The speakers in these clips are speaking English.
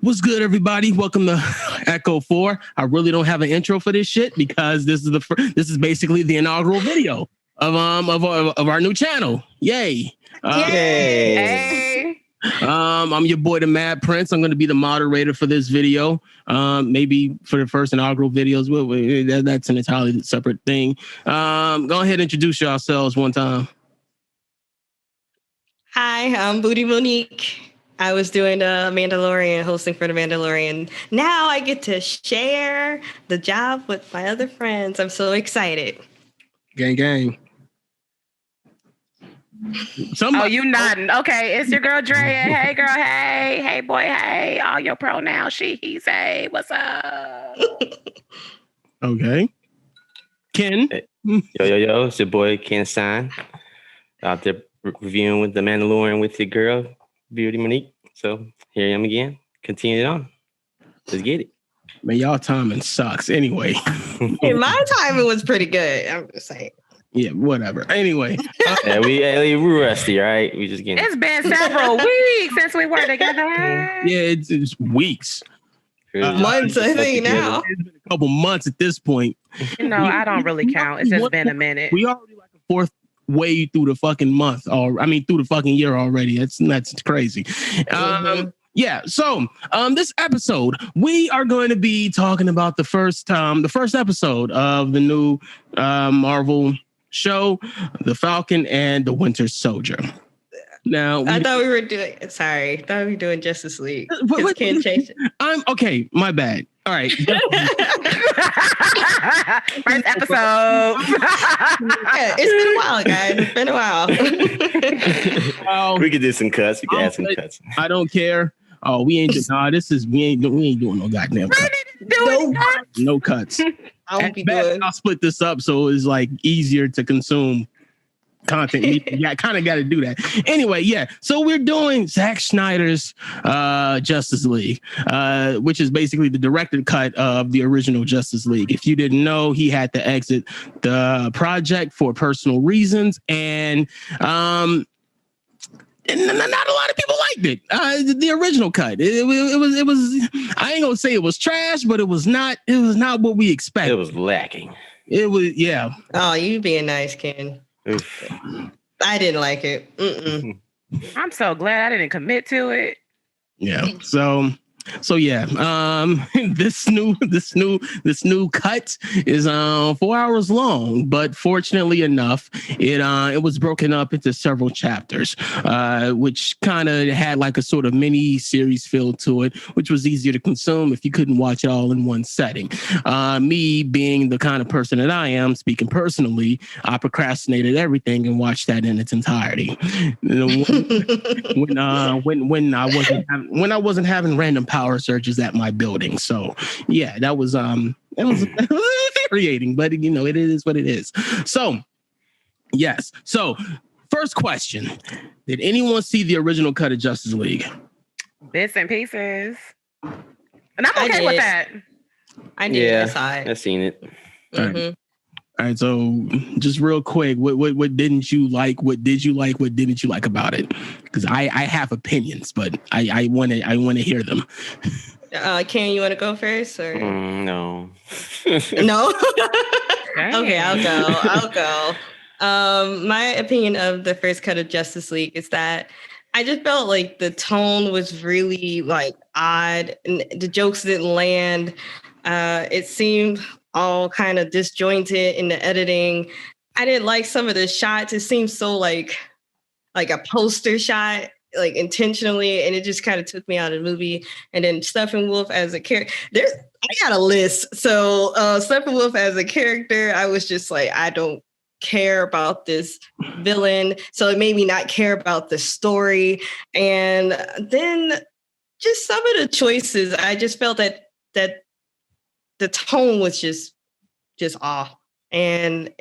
What's good, everybody? Welcome to Echo 4. I really don't have an intro for this shit because this is basically the inaugural video of our new channel. Yay! Yay! I'm your boy, the Mad Prince. I'm going to be the moderator for this video. Maybe for the first inaugural videos, that's an entirely separate thing. Go ahead and introduce yourselves one time. Hi, I'm Booty Monique. I was doing the Mandalorian, hosting for the Mandalorian. Now I get to share the job with my other friends. I'm so excited. Gang, gang. Oh, you nodding. Okay, it's your girl Drea. Hey, girl. Hey. Hey, boy. Hey. All your pronouns. She, he, say. What's up? Okay. Ken. Hey. Yo. It's your boy Ken Stein. Out there reviewing with the Mandalorian with your girl, Beauty Monique. So here I am again. Continue it on. Let's get it. Man, y'all timing sucks. Anyway. In my timing was pretty good. I'm just saying. Yeah, whatever. Anyway. Yeah, we're rusty, right? We just getting. It's been several weeks since we were together. Yeah, it's weeks. Months, I think now. It's been a couple months at this point. You know, I don't really count. It's just been a minute. We already like a fourth way through the fucking month, or through the fucking year already. That's crazy. Yeah. So, this episode, we are going to be talking about the first episode of the new Marvel show, The Falcon and the Winter Soldier. Now, I thought we were doing Justice League. Can't change it. I'm okay. My bad. All right. First episode. Yeah, it's been a while, guys. It's been a while. We could do some cuts. We could add some cuts. I don't care. Oh, we ain't doing no goddamn cuts. No cuts. I won't be doing. I'll split this up so it's like easier to consume content. Yeah, kind of got to do that. Anyway, yeah. So we're doing Zack Snyder's Justice League, which is basically the directed cut of the original Justice League. If you didn't know, he had to exit the project for personal reasons, and not a lot of people liked it. The original cut. It was. I ain't gonna say it was trash, but it was not what we expected. It was lacking. It was, yeah. Oh, you being nice, Ken. Oof. I didn't like it. Mm-mm. I'm so glad I didn't commit to it. Yeah. So yeah. This new cut is 4 hours long, but fortunately enough, it was broken up into several chapters, which kind of had like a sort of mini series feel to it, which was easier to consume if you couldn't watch it all in one setting. Me being the kind of person that I am, speaking personally, I procrastinated everything and watched that in its entirety. When I wasn't having random power surges at my building. So yeah, that was infuriating, but you know, it is what it is. So yes. So first question. Did anyone see the original cut of Justice League? Bits and pieces. And I'm okay with that. I did. Yeah, I saw it. I've seen it. Mm-hmm. All right, so just real quick, what didn't you like? What did you like? What didn't you like about it? Because I have opinions, but I want to hear them. Ken, you want to go first, or no? No. Okay, I'll go. My opinion of the first cut of Justice League is that I just felt like the tone was really like odd, and the jokes didn't land. It seemed all kind of disjointed in the editing. I didn't like some of the shots. It seemed so like a poster shot, like intentionally, and it just kind of took me out of the movie. And then Steppenwolf as a character, I got a list. So Steppenwolf as a character, I was just like, I don't care about this villain. So it made me not care about the story. And then just some of the choices, I just felt that the tone was just off. And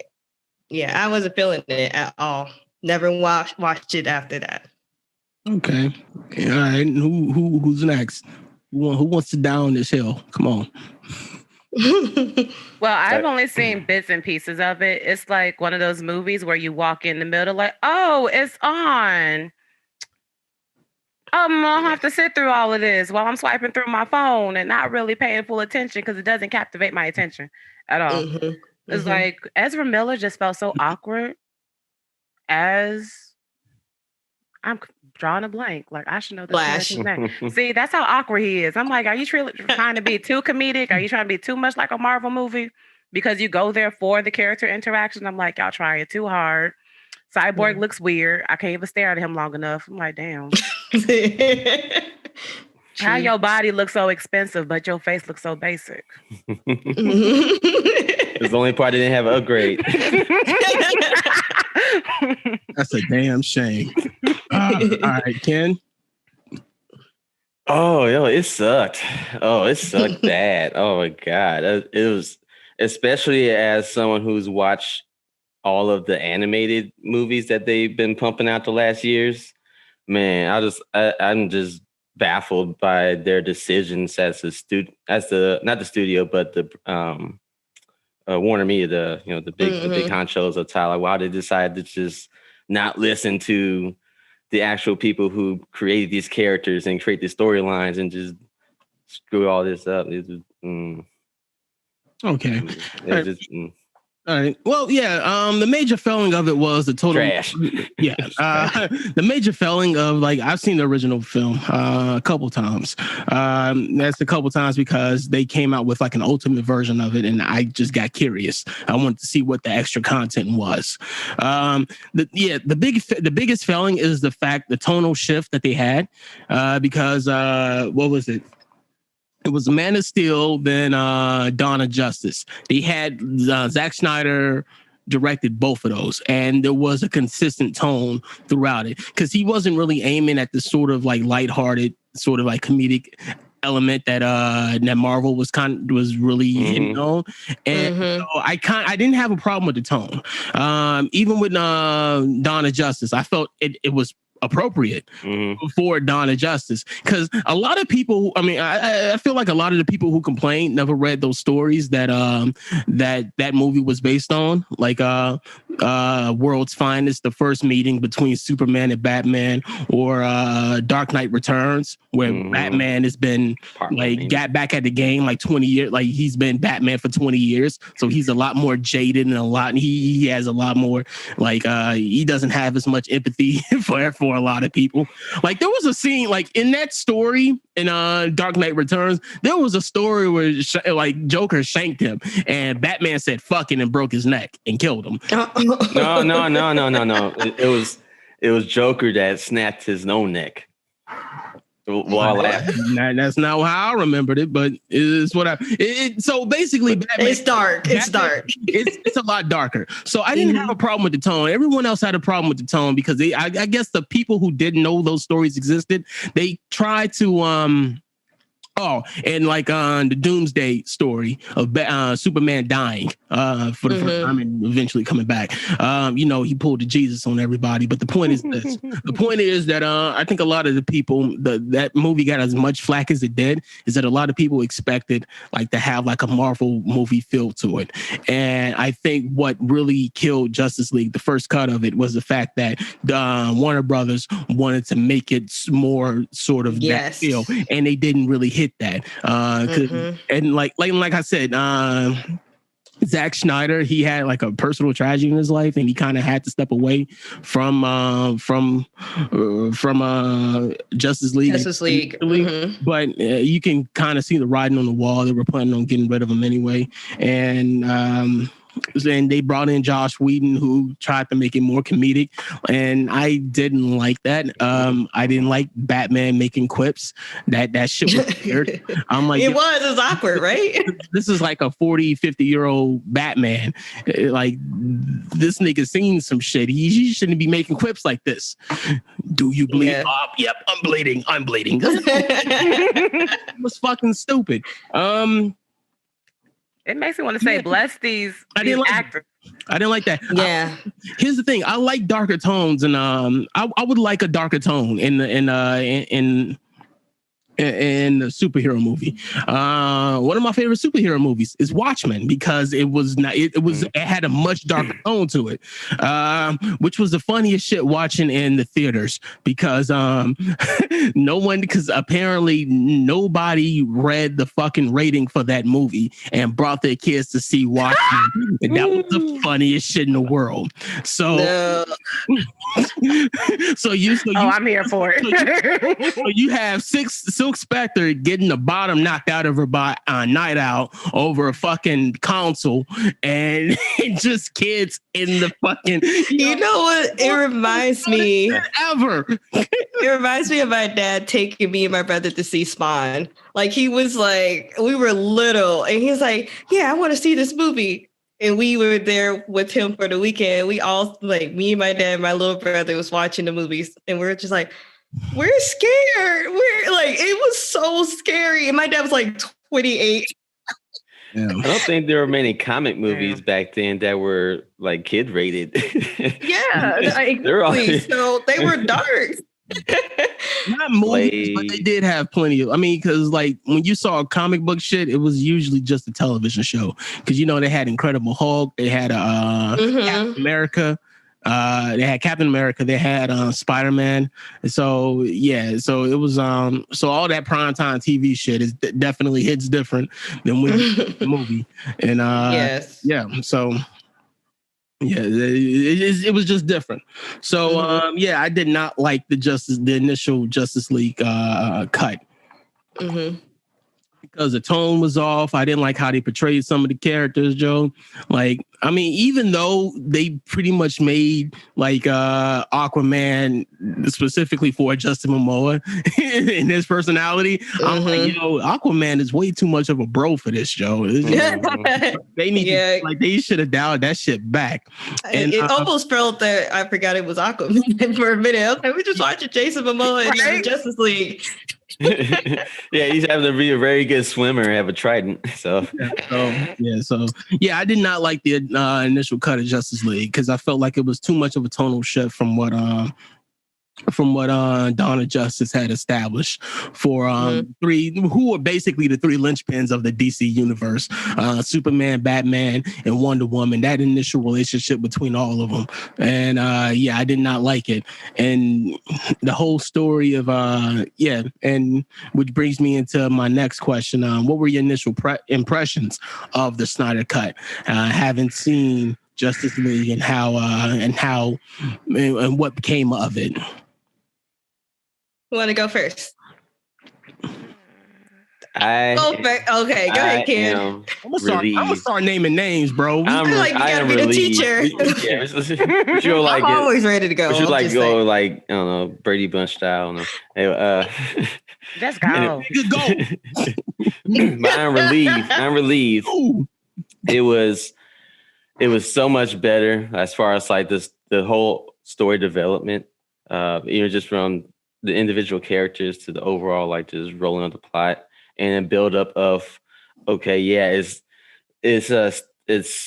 yeah, I wasn't feeling it at all. Never watched it after that. Okay. All right. Who's next? Who wants to down this hill? Come on. Well, I've only seen bits and pieces of it. It's like one of those movies where you walk in the middle like, oh, it's on. I'll have to sit through all of this while I'm swiping through my phone and not really paying full attention because it doesn't captivate my attention at all. It's like Ezra Miller just felt so awkward as I'm drawing a blank. Like I should know this person's name. See, that's how awkward he is. I'm like, are you trying to be too comedic? Are you trying to be too much like a Marvel movie? Because you go there for the character interaction. I'm like, y'all trying too hard. Cyborg looks weird. I can't even stare at him long enough. I'm like, damn. How your body looks so expensive, but your face looks so basic. It's the only part that didn't have an upgrade. That's a damn shame. All right, Ken. Oh, yo, it sucked. Oh, it sucked bad. Oh my God. It was, especially as someone who's watched all of the animated movies that they've been pumping out the last years. Man, I'm just baffled by their decisions as the not the studio, but the Warner Media, the big honchos of Tyler. Why they decided to just not listen to the actual people who created these characters and create these storylines and just screw all this up. Okay. All right. Well, yeah. The major failing of it was the total trash. Yeah. The major failing of, like, I've seen the original film a couple times. That's a couple times because they came out with like an ultimate version of it, and I just got curious. I wanted to see what the extra content was. The biggest failing is the tonal shift that they had, because what was it? It was Man of Steel, then Dawn of Justice. They had Zack Snyder directed both of those, and there was a consistent tone throughout it because he wasn't really aiming at the sort of like lighthearted, sort of like comedic element that Marvel was really hitting on, and so I didn't have a problem with the tone. Even with Dawn of Justice, I felt it was appropriate for Dawn of Justice, because a lot of people, I feel like a lot of the people who complained never read those stories that that movie was based on, like World's Finest, the first meeting between Superman and Batman, or Dark Knight Returns, where Batman has been got back at the game like 20 years, like he's been Batman for 20 years, so he's a lot more jaded and he has a lot more he doesn't have as much empathy for a lot of people. Like there was a scene like in that story in Dark Knight Returns, there was a story where Joker shanked him and Batman said fucking and broke his neck and killed him. No. It was Joker that snapped his own neck. That's not how I remembered it, but it's what so basically Batman, it's dark. It's dark. It's a lot darker. So I didn't have a problem with the tone. Everyone else had a problem with the tone because I guess the people who didn't know those stories existed, they tried to and like on the Doomsday story of Superman dying for the first time and eventually coming back. He pulled the Jesus on everybody. But the point is this. The point is that I think a lot of the people, that movie got as much flack as it did, is that a lot of people expected to have like a Marvel movie feel to it. And I think what really killed Justice League, the first cut of it, was the fact that Warner Brothers wanted to make it more sort of that feel, and they didn't really hit that. And like I said, Zack Snyder, he had like a personal tragedy in his life, and he kind of had to step away from Justice League. But you can kind of see the writing on the wall. They were planning on getting rid of him anyway, and they brought in Josh Whedon, who tried to make it more comedic, and I didn't like that. I didn't like Batman making quips. That shit was weird. I'm like, it was awkward, right? This is like a 40, 50-year-old Batman. Like, this nigga seen some shit. He shouldn't be making quips like this. Do you bleed? Yeah. Yep, I'm bleeding. It was fucking stupid. It makes me want to say, bless these actors. I didn't like that. Yeah. Here's the thing. I like darker tones, and I would like a darker tone in in a superhero movie. One of my favorite superhero movies is Watchmen because it was not. It had a much darker tone to it, which was the funniest shit watching in the theaters because because apparently nobody read the fucking rating for that movie and brought their kids to see Watchmen, and that was the funniest shit in the world. So. No. I'm here for it. So you have Silk Spectre getting the bottom knocked out of her by Night Owl over a fucking console, and just kids in the fucking. You know what? It reminds me. It reminds me of my dad taking me and my brother to see Spawn. Like he was like, we were little, and he's like, "Yeah, I want to see this movie." And we were there with him for the weekend. We all, like, me, my dad, my little brother was watching the movies. And we were just like, we're scared. We're like, it was so scary. And my dad was like 28. Yeah. I don't think there were many comic movies back then that were like kid rated. Yeah, exactly. So they were dark. Not movies, but they did have plenty of. I mean, because like when you saw comic book shit, it was usually just a television show. Because they had Incredible Hulk, they had Captain America, they had Spider-Man. So yeah, so it was so all that primetime TV shit is definitely hits different than when the movie. And yes, yeah, so. Yeah, it was just different. So I did not like the initial Justice League cut because the tone was off. I didn't like how they portrayed some of the characters, Joe. Like, I mean, even though they pretty much made like Aquaman specifically for Justin Momoa in his personality, I'm like, Aquaman is way too much of a bro for this, Joe. They need they should have dialed that shit back. And it almost felt that I forgot it was Aquaman for a minute. I was like, we just watching Jason Momoa in the Justice League. Yeah, he's having to be a very good swimmer and have a trident. So I did not like the initial cut of Justice League because I felt like it was too much of a tonal shift from what Dawn of Justice had established for who were basically the three linchpins of the DC universe: Superman, Batman, and Wonder Woman. That initial relationship between all of them, and I did not like it. And the whole story of and which brings me into my next question: what were your initial impressions of the Snyder Cut? Haven't seen Justice League and what became of it. Who want to go first? Okay, go ahead, Ken. I'm gonna start naming names, bro. I gotta be the teacher. I'm always ready to go. We should go like I don't know, Brady Bunch style. Let's go. But I'm relieved. It was so much better as far as like the whole story development. Just from the individual characters to the overall, like just rolling on the plot and then build up of, it's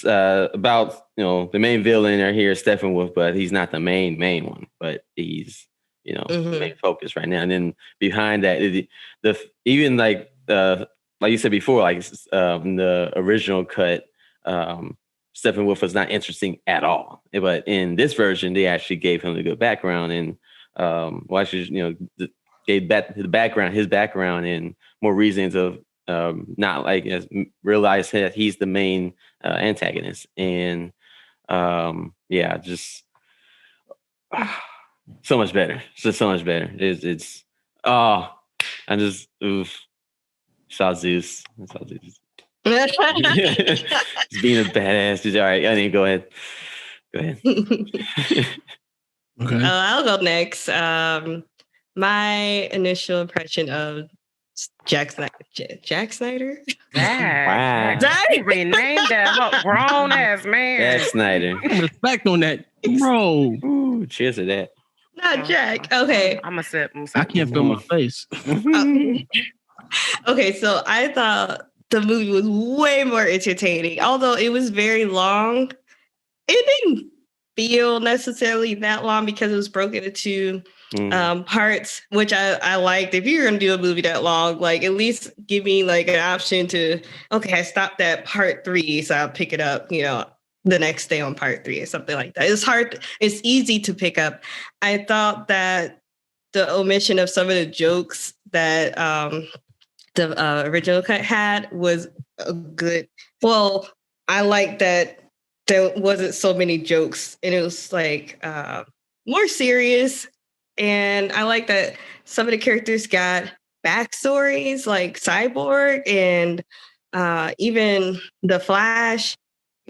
about, the main villain are here, Steppenwolf, but he's not the main one, but he's, the main focus right now. And then behind that, even like you said before, like in the original cut, Steppenwolf was not interesting at all. But in this version, they actually gave him a good background and, gave his background and more reasons of not like realize that he's the main antagonist. And just so much better. Just so much better. I just saw Zeus. Just being a badass. All right, I need to go ahead. Okay. I'll go next. My initial impression of Zack Snyder. Wow. He renamed that grown ass man. Zack Snyder. Respect on that, bro. Ooh, cheers to that. Not Jack. Okay. I'm a sip. I can't feel my face. Okay, so I thought the movie was way more entertaining, although it was very long. It didn't feel necessarily that long because it was broken into parts, which I liked. If you're gonna do a movie that long, like at least give me like an option to, okay, I stopped at part 3, so I'll pick it up, the next day on part 3 or something like that. It's easy to pick up. I thought that the omission of some of the jokes that the original cut had was a good. Well, I like that there wasn't so many jokes, and it was like more serious. And I like that some of the characters got backstories, like Cyborg and even the Flash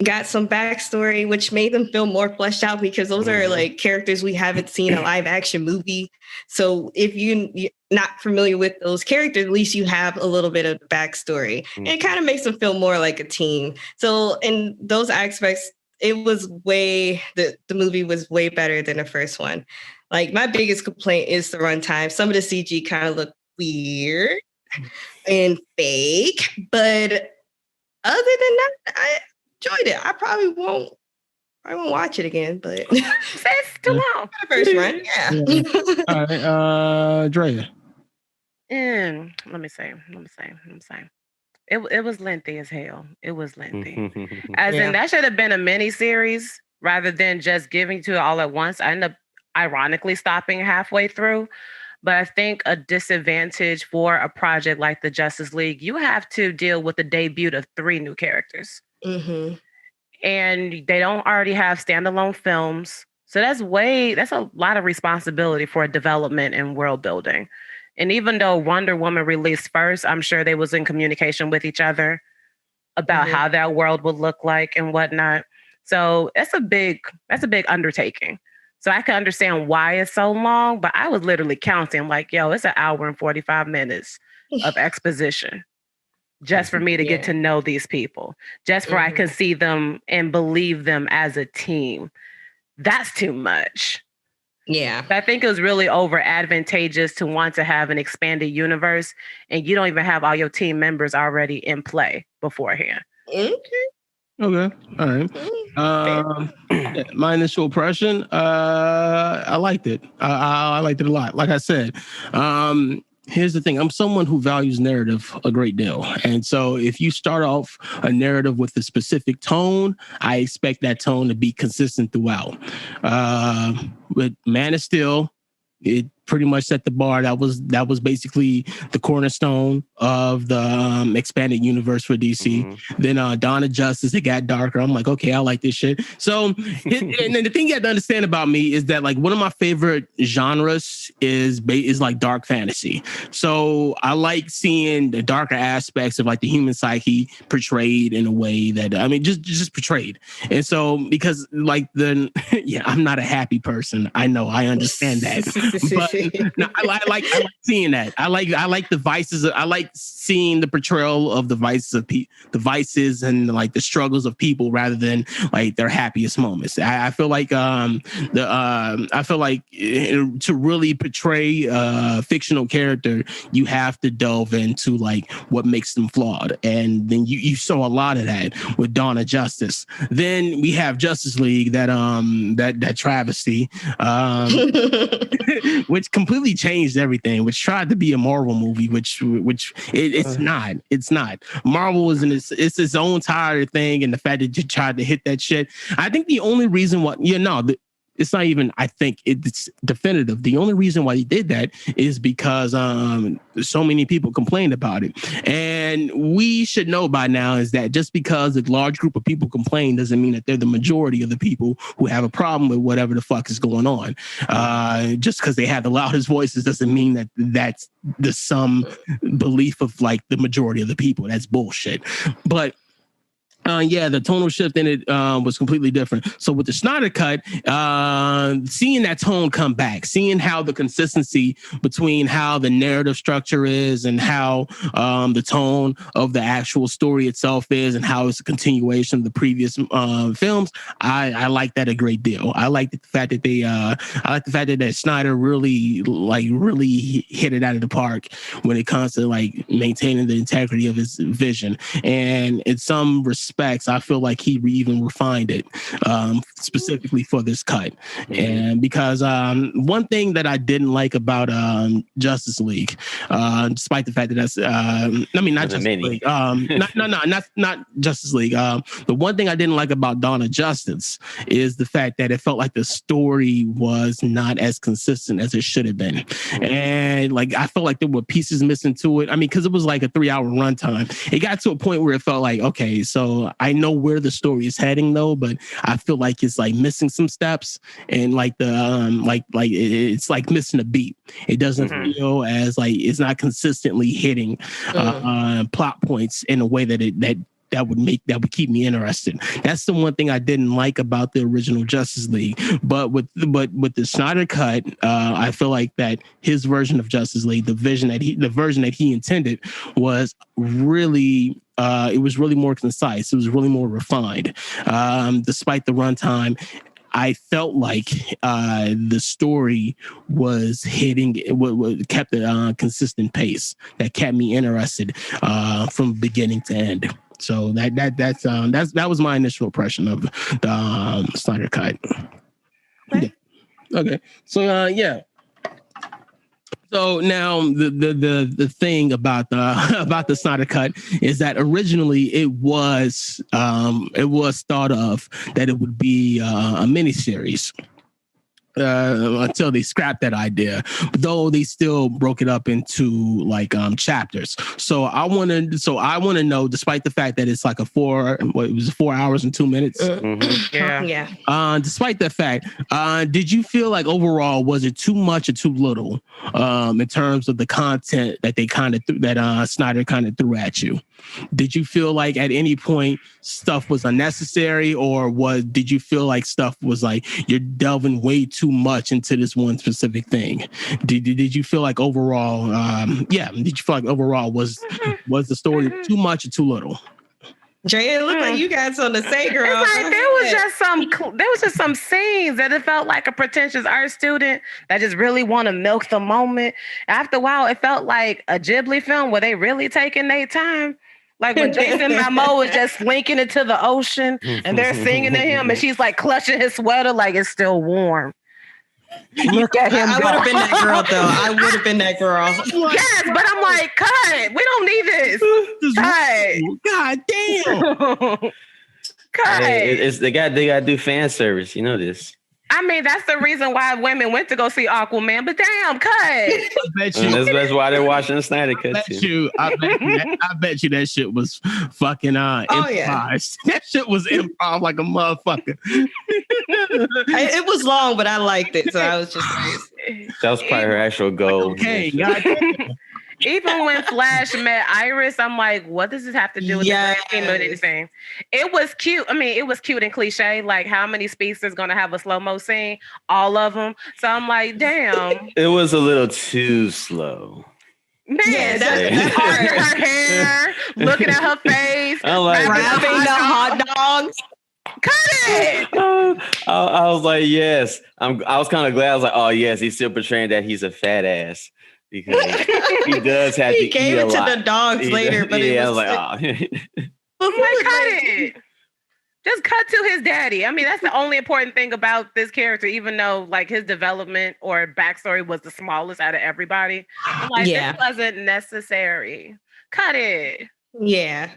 got some backstory, which made them feel more fleshed out, because those are like characters we haven't seen in a live action movie. So if you're not familiar with those characters, at least you have a little bit of backstory. And it kind of makes them feel more like a team. So in those aspects, it was the movie was way better than the first one. Like, my biggest complaint is the runtime. Some of the CG kind of look weird and fake, but other than that, I enjoyed it. I probably won't watch it again, but it's too long. First run, yeah. All right, Drea. Let me say. It was lengthy as hell. It was lengthy. As in, that should have been a mini series rather than just giving to it all at once. I ended up ironically stopping halfway through. But I think a disadvantage for a project like the Justice League, you have to deal with the debut of 3 new characters. Mm-hmm. And they don't already have standalone films. So that's a lot of responsibility for development and world building. And even though Wonder Woman released first, I'm sure they was in communication with each other about how that world would look like and whatnot. So that's a big undertaking. So I can understand why it's so long, but I was literally counting like, yo, it's 1 hour and 45 minutes of exposition just for me to get to know these people, just for I can see them and believe them as a team. That's too much. Yeah. I think it was really over advantageous to want to have an expanded universe, and you don't even have all your team members already in play beforehand. Okay. All right. My initial impression, I liked it. I liked it a lot. Like I said, here's the thing. I'm someone who values narrative a great deal. And so if you start off a narrative with a specific tone, I expect that tone to be consistent throughout. With Man of Steel, it pretty much set the bar. That was basically the cornerstone of the expanded universe for DC. Then Dawn of Justice, it got darker. I'm like, okay, I like this shit. So, and then the thing you have to understand about me is that like one of my favorite genres is like dark fantasy. So I like seeing the darker aspects of like the human psyche portrayed in a way that, I mean, just portrayed. And so because like I'm not a happy person. I know, I understand that, but no, I like seeing that. I like the vices. I like seeing the portrayal of the vices of the vices and like the struggles of people rather than like their happiest moments. I feel like to really portray a fictional character, you have to delve into like what makes them flawed, and then you saw a lot of that with Dawn of Justice. Then we have Justice League, that travesty, which completely changed everything, which tried to be a Marvel movie, which it's not. It's not. Marvel is it's its own entire thing, and the fact that you tried to hit that shit. I think the only reason why it's not even, I think it's definitive. The only reason why he did that is because so many people complained about it. And we should know by now is that just because a large group of people complain doesn't mean that they're the majority of the people who have a problem with whatever the fuck is going on. Just because they have the loudest voices doesn't mean that that's some belief of like the majority of the people. That's bullshit. But the tonal shift in it was completely different. So with the Snyder cut, seeing that tone come back, seeing how the consistency between how the narrative structure is and how the tone of the actual story itself is and how it's a continuation of the previous films, I like that a great deal. I like the fact that that Snyder really hit it out of the park when it comes to like maintaining the integrity of his vision. And in some respects, respects, I feel like he even refined it specifically for this cut. And because one thing that I didn't like about Justice League, despite the fact that that's not Justice League, not Justice League. The one thing I didn't like about Dawn of Justice is the fact that it felt like the story was not as consistent as it should have been, and like I felt like there were pieces missing to it. I mean, because it was like a 3-hour runtime, it got to a point where it felt like, okay, so I know where the story is heading though, but I feel like it's like missing some steps, and like the it's like missing a beat. It doesn't feel as like it's not consistently hitting plot points in a way that would keep me interested. That's the one thing I didn't like about the original Justice League. But with the Snyder cut, I feel like that his version of Justice League, the version that he intended, was really it was really more concise. It was really more refined. Despite the runtime, I felt like the story was kept a consistent pace that kept me interested from beginning to end. So that was my initial impression of the Snyder cut. Okay. Yeah. Okay. So So now the thing about the Snyder cut is that originally it was thought of that it would be a miniseries. Until they scrapped that idea, though they still broke it up into like chapters. So I want to know, despite the fact that it's like 4 hours and 2 minutes. Yeah. Despite that fact, did you feel like overall was it too much or too little in terms of the content that Snyder kind of threw at you? Did you feel like at any point stuff was unnecessary, or did you feel like stuff was like you're delving way too much into this one specific thing? Did you feel like overall, was the story too much or too little? Dre, it looked like you got something to say, girl. It's like there was just some scenes that it felt like a pretentious art student that just really want to milk the moment. After a while, it felt like a Ghibli film where they really taking their time. Like when Jason Momoa is just slinking into the ocean and they're singing to him and she's like clutching his sweater like it's still warm. Look at him. I would have been that girl, though. I would have been that girl. Yes, but I'm like, cut. We don't need this. Cut. God damn. Cut. They got to do fan service. You know this. I mean, that's the reason why women went to go see Aquaman, but damn, cut. I bet you. That's why they're watching the Snyder cut. I bet you that shit was fucking improvised. That shit was improv like a motherfucker. It was long, but I liked it, so I was just like, that was probably her actual goal. Okay, even when Flash met Iris, I'm like, what does this have to do with the grand scheme of anything? It was cute. I mean, it was cute and cliche. Like, how many speedsters going to have a slow-mo scene? All of them. So I'm like, damn. It was a little too slow. Man, that's hard. Her hair, looking at her face, wrapping the hot dogs. Cut it! I was like, yes. I was kind of glad. I was like, oh, yes, he's still portraying that he's a fat ass. Because he does have to eat a lot. He gave it to the dogs later, but I was like, oh. I'm like, cut it. Just cut to his daddy. I mean, that's the only important thing about this character, even though like his development or backstory was the smallest out of everybody. I'm like, this wasn't necessary. Cut it. Yeah.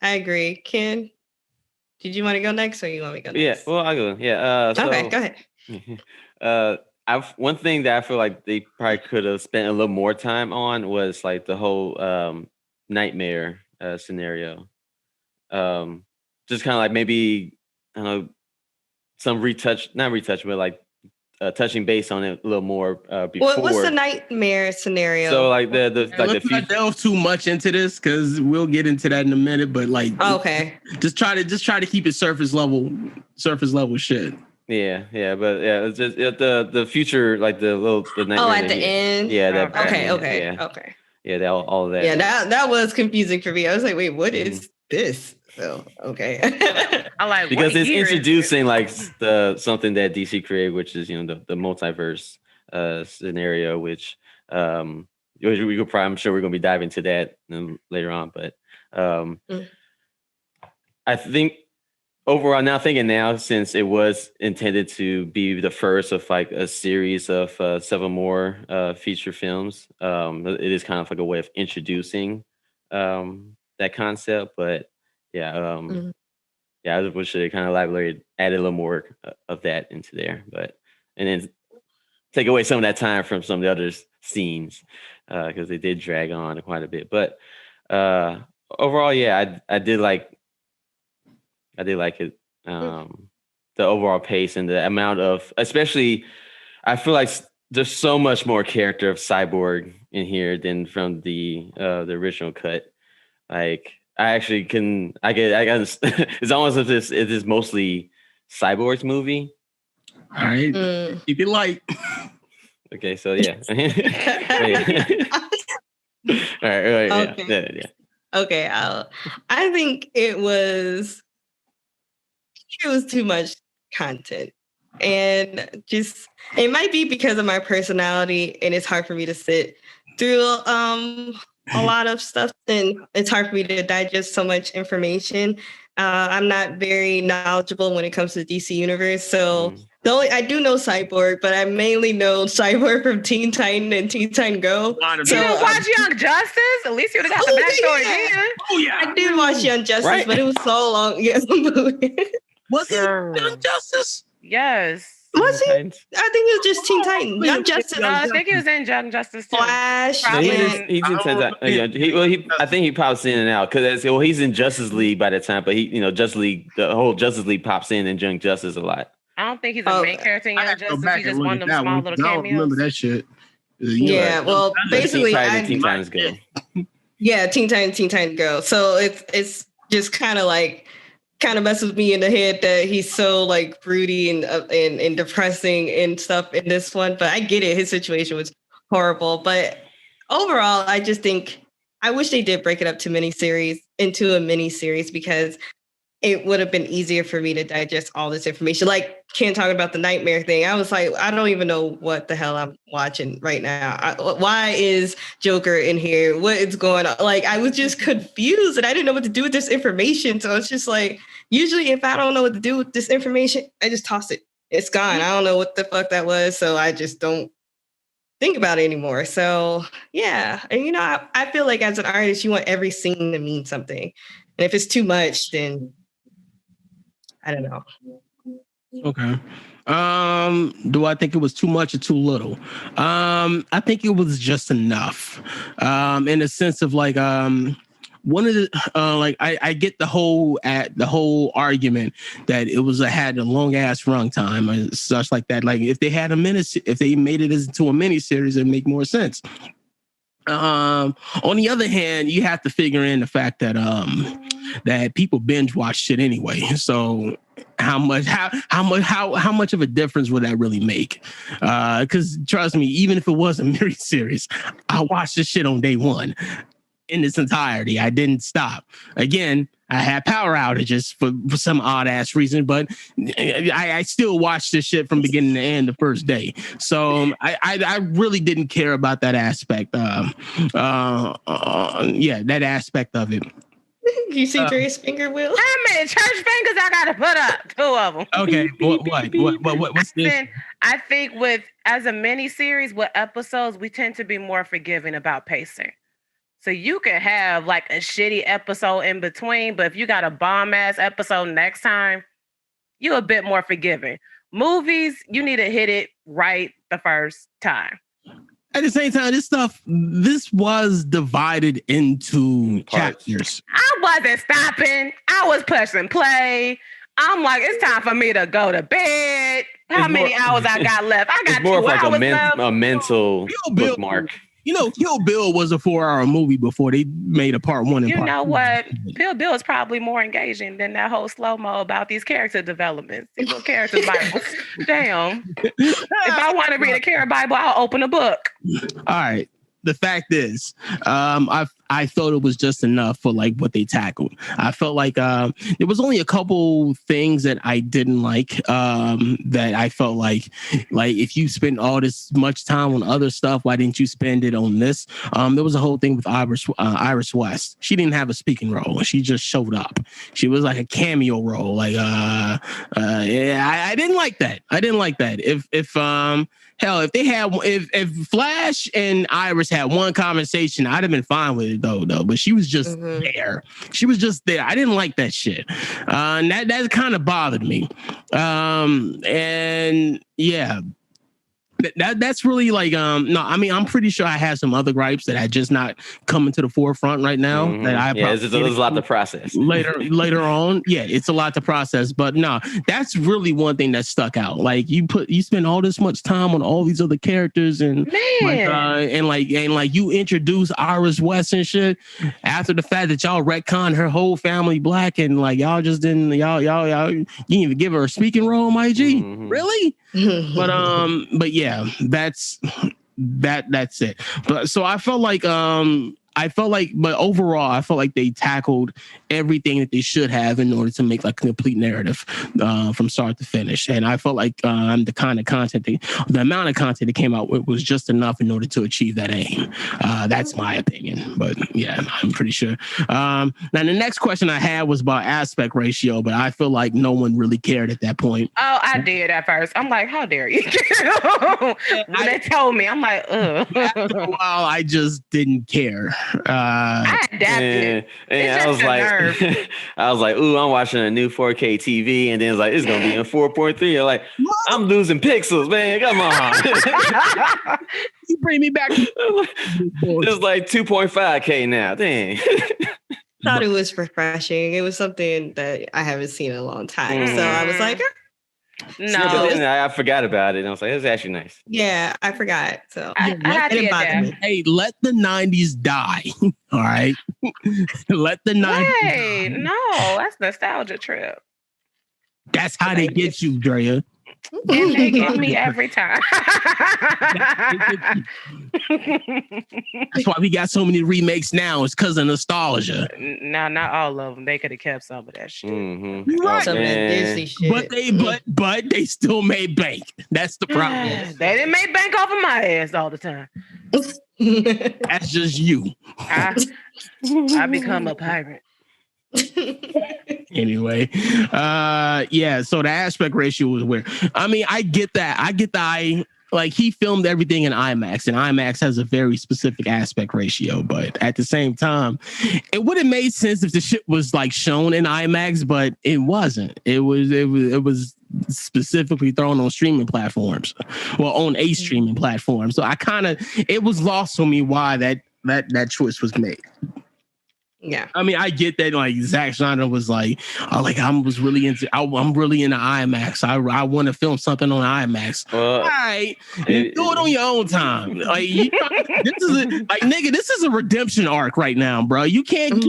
I agree. Ken, did you want to go next or you want me to go next? Yeah, well, I'll go. Yeah. Okay, go ahead. One thing that I feel like they probably could have spent a little more time on was like the whole nightmare scenario. Just kind of like maybe, I don't know, not retouch, but like touching base on it a little more before. What's the nightmare scenario? So like the let's not delve too much into this because we'll get into that in a minute. But like, okay, just try to keep it surface level shit. Yeah, it's just the future, like the night. Oh, at the end. Yeah. That, Okay. Yeah, all of that. Yeah, that was confusing for me. I was like, wait, what is this? So okay. I like because it's introducing like something that DC created, which is the multiverse scenario, which I'm sure we're gonna be diving into that later on, but I think overall, now thinking now, since it was intended to be the first of like a series of several more feature films, it is kind of like a way of introducing that concept. But yeah, yeah, I wish they kind of added a little more of that into there, but and then take away some of that time from some of the other scenes because they did drag on quite a bit. But overall, yeah, I did like it. The overall pace and the amount of, especially, I feel like there's so much more character of Cyborg in here than from the original cut. Like I actually I get it's almost as if it is mostly Cyborg's movie. All right, keep it light. Okay, so yeah. All right, okay. yeah. Okay, I think it was too much content, and just it might be because of my personality, and it's hard for me to sit through a lot of stuff, and it's hard for me to digest so much information. I'm not very knowledgeable when it comes to the DC universe, so I do know Cyborg, but I mainly know Cyborg from Teen Titan and Teen Titan Go. You didn't watch Young Justice? At least you would have got the backstory then. Oh yeah, I did watch Young Justice, right? But it was so long. Yes. Was it Young Justice? Yes. Was he? I think it was just Teen Titans. Young Justice. I think he was in Young Justice too. Flash. No, he's in I think he pops in and out because he's in Justice League by the time, but Justice League, the whole Justice League pops in Young Justice a lot. I don't think he's a main character in Young Justice. He's just one of them small little cameos. I don't remember that shit. Yeah, well, basically, Teen Titans Go. Yeah, Teen Titans Go. So it's just kind of messes with me in the head that he's so like broody and depressing and stuff in this one. But I get it. His situation was horrible. But overall, I just think I wish they did break it up into a mini series because it would have been easier for me to digest all this information. Like Ken talking about the nightmare thing. I was like, I don't even know what the hell I'm watching right now. Why is Joker in here? What is going on? Like, I was just confused and I didn't know what to do with this information. So it's just like, usually if I don't know what to do with this information, I just toss it. It's gone. I don't know what the fuck that was. So I just don't think about it anymore. So yeah. And I feel like as an artist, you want every scene to mean something. And if it's too much, then I don't know. Okay. Do I think it was too much or too little? I think it was just enough. In the sense of like, one of the I get the whole argument that it had a long ass runtime and such like that. Like if they had if they made it into a mini series, it'd make more sense. On the other hand, you have to figure in the fact that that people binge watch shit anyway. So how much of a difference would that really make? Because trust me, even if it was a mini series, I watched this shit on day one in its entirety. I didn't stop. Again, I had power outages for some odd ass reason, but I still watched this shit from beginning to end the first day. So I really didn't care about that aspect. That aspect of it. You see Dre's finger wheel? How many church fingers I gotta put up? 2 of them. Okay, what's this? I think as a mini series with episodes, we tend to be more forgiving about pacing. So you can have like a shitty episode in between, but if you got a bomb ass episode next time, you're a bit more forgiving. Movies, you need to hit it right the first time. At the same time, this was divided into chapters. I wasn't stopping. I was pushing play. I'm like, it's time for me to go to bed. How many hours I got left? I got 2 hours left. It's more of like a mental bookmark. Kill Bill was a 4-hour movie before they made a part 1 and part 2. You know what? Kill Bill is probably more engaging than that whole slow-mo about these character developments. These little character Bibles. Damn. If I want to read a character Bible, I'll open a book. All right. The fact is, I I thought it was just enough for like what they tackled. I felt like there was only a couple things that I didn't like. That I felt like if you spend all this much time on other stuff, why didn't you spend it on this? There was a whole thing with Iris West. She didn't have a speaking role. She just showed up. She was like a cameo role. Like yeah, I didn't like that. I didn't like that. Hell, if Flash and Iris had one conversation, I'd have been fine with it though. But she was just there. She was just there. I didn't like that shit. And that kind of bothered me. And yeah. That's really like no, I mean I'm pretty sure I have some other gripes that are just not coming to the forefront right now. That there's a lot to process later on. Yeah, it's a lot to process, but no, that's really one thing that stuck out. Like you spend all this much time on all these other characters and you introduce Iris West and shit after the fact that y'all retconned her whole family black and like y'all just didn't y'all you didn't even give her a speaking role, my G. Really? But yeah, that's it. But so I felt like but overall, I felt like they tackled everything that they should have in order to make like a complete narrative from start to finish. And I felt like the amount of content that came out with was just enough in order to achieve that aim. That's my opinion. But yeah, I'm pretty sure. Now, the next question I had was about aspect ratio, but I feel like no one really cared at that point. Oh, I did at first. I'm like, how dare you? When they told me, I'm like, ugh. After a while, I just didn't care. I adapted. And I was like, ooh, I'm watching a new 4K TV, and then it's like it's gonna be in 4.3. You're like, I'm losing pixels, man. Come on. You bring me back. It's like 2.5K now. Dang. Thought it was refreshing. It was something that I haven't seen in a long time. So I was like, no, I forgot about it. And I was like, it's actually nice. Yeah, I forgot. So hey, let the 90s die. All right. Let the 90s die. No, that's nostalgia trip. That's how they get you, Drea. And they get me every time. That's why we got so many remakes now. It's because of nostalgia. No, not all of them. They could have kept some of that shit. Right. Some of that Disney shit. But they still made bank. That's the problem. They didn't make bank off of my ass all the time. That's just you. I become a pirate. Anyway, yeah, so the aspect ratio was weird. I mean, I get that. Like he filmed everything in IMAX, and IMAX has a very specific aspect ratio, but at the same time, it would have made sense if the shit was like shown in IMAX, but it wasn't. It was specifically thrown on streaming platforms, well, on a streaming platform. So it was lost on me why that choice was made. Yeah, I mean, I get that. Like Zack Snyder was like, I'm really into IMAX. I want to film something on IMAX. All right, do it on your own time. Like this is a redemption arc right now, bro. You can't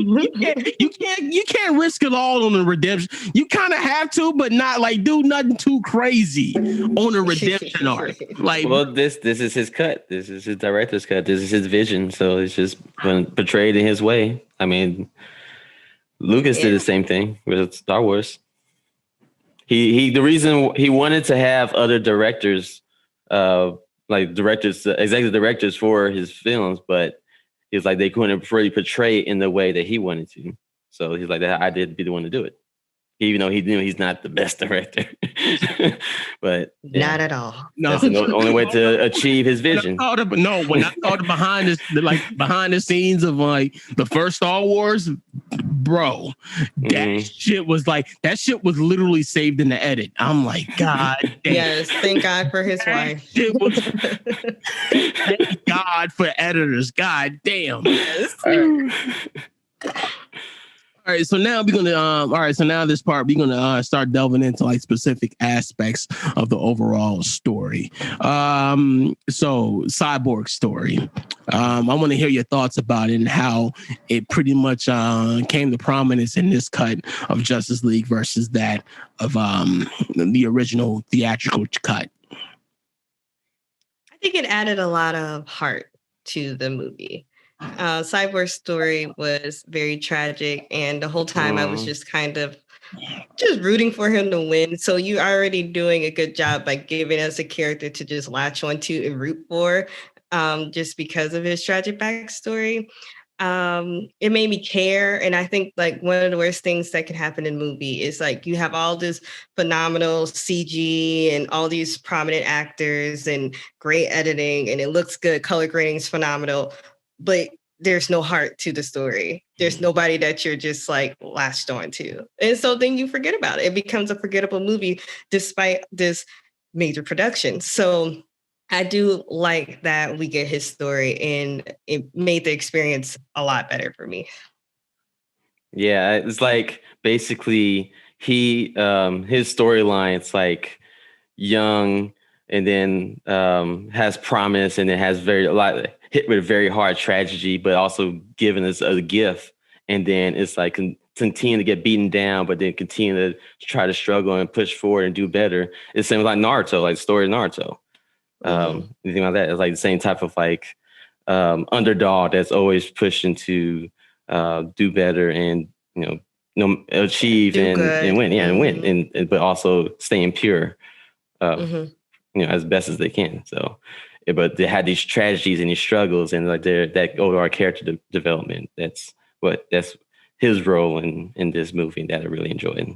risk it all on the redemption. You kind of have to, but not like do nothing too crazy on a redemption arc. Like, well, this is his cut. This is his director's cut. This is his vision. So it's just been portrayed in his way. I mean, Lucas did the same thing with Star Wars. The reason he wanted to have other directors, executive directors for his films, but he was like they couldn't really portray it in the way that he wanted to. So he's like, I did be the one to do it, even though he knew he's not the best director. But yeah, not at all. No, that's the only way to achieve his vision. When I thought behind the scenes of like the first Star Wars, bro, that shit was literally saved in the edit. I'm like, God damn. Yes, thank God for his wife. Thank God for editors. God damn. Yes. All right, so now we're gonna. So now this part we're gonna start delving into like specific aspects of the overall story. So Cyborg Story. I want to hear your thoughts about it and how it pretty much came to prominence in this cut of Justice League versus that of the original theatrical cut. I think it added a lot of heart to the movie. Cyborg Story was very tragic, and the whole time I was just kind of just rooting for him to win. So you're already doing a good job by giving us a character to just latch onto and root for, just because of his tragic backstory. It made me care. And I think like one of the worst things that can happen in a movie is like you have all this phenomenal CG and all these prominent actors and great editing, and it looks good, color grading is phenomenal, but there's no heart to the story. There's nobody that you're just like latched on to. And so then you forget about it. It becomes a forgettable movie despite this major production. So I do like that we get his story, and it made the experience a lot better for me. Yeah, it's like basically his storyline, it's like young and then has promise, and it has hit with a very hard tragedy, but also given us a gift. And then it's like continue to get beaten down, but then continue to try to struggle and push forward and do better. It's the same like Naruto, like the story of Naruto. Anything like that. It's like the same type of like underdog that's always pushing to do better and achieve and win, and win, and but also staying pure, as best as they can. So, but they had these tragedies and these struggles, and like that overall character development. That's his role in this movie that I really enjoyed.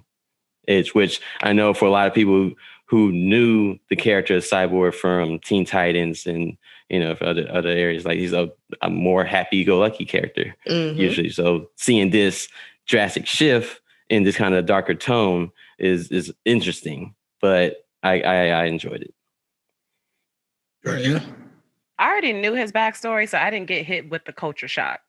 Which I know for a lot of people who knew the character of Cyborg from Teen Titans and for other areas, like he's a more happy-go-lucky character usually. So seeing this drastic shift in this kind of darker tone is interesting, but I enjoyed it. Yeah. I already knew his backstory, so I didn't get hit with the culture shock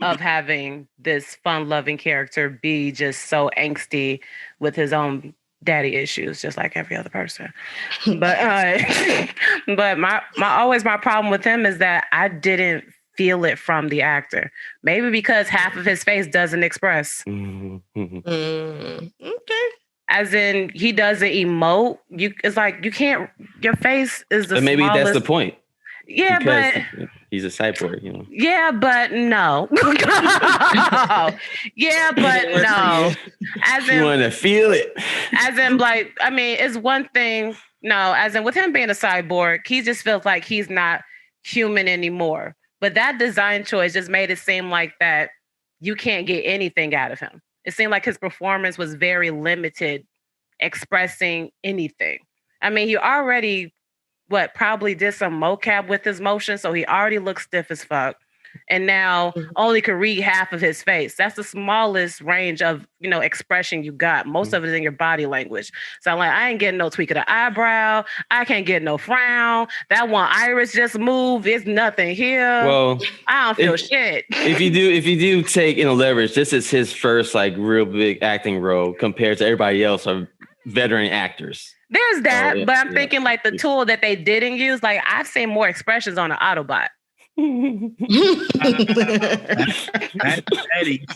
of having this fun-loving character be just so angsty with his own daddy issues, just like every other person. But my problem with him is that I didn't feel it from the actor. Maybe because half of his face doesn't express. Okay. As in, he doesn't emote. It's like you can't. Your face is the. But maybe smallest. that's the point. Yeah, because but he's a cyborg, Yeah, but no. Yeah, but no. As in, you want to feel it. As in, like, I mean, it's one thing. No, as in, with him being a cyborg, he just feels like he's not human anymore. But that design choice just made it seem like that you can't get anything out of him. It seemed like his performance was very limited, expressing anything. I mean, he already probably did some mocap with his motion, so he already looks stiff as fuck. And now only could read half of his face. That's the smallest range of, expression you got. Most of it is in your body language. So I'm like, I ain't getting no tweak of the eyebrow. I can't get no frown. That one iris just moved. It's nothing here. Well, I don't feel shit. If you do take leverage, this is his first like real big acting role compared to everybody else are veteran actors. There's that, but I'm thinking like the tool that they didn't use, like I've seen more expressions on an Autobot. That's petty.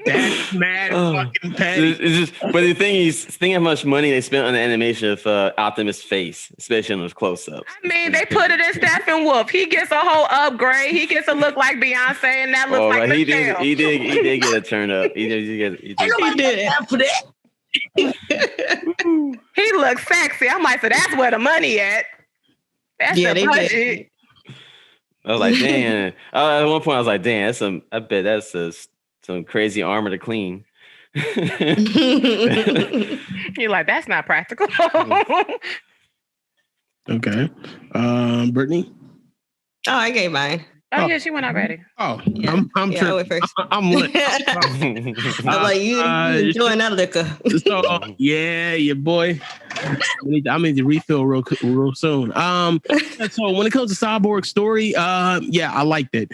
That's mad fucking petty. But the thing is, think how much money they spent on the animation of Optimus' face, especially on those close-ups. I mean, they put it in Steppenwolf. He gets a whole upgrade. He gets to look like Beyonce, and that looks like Michelle. He did get a turn up. He did after that. He looks sexy. I'm like, so that's where the money at. That's the budget. I was like, damn. At one point, I was like, damn, I bet that's some crazy armor to clean. You're like, that's not practical. Okay. Brittany? Oh, I gave mine. Oh, yeah, she went already. Oh, yeah. I'm I went first. I'm lit. I'm like, you enjoying that liquor. So, yeah, your boy. I need to refill real soon. So when it comes to Cyborg Story, yeah, I liked it.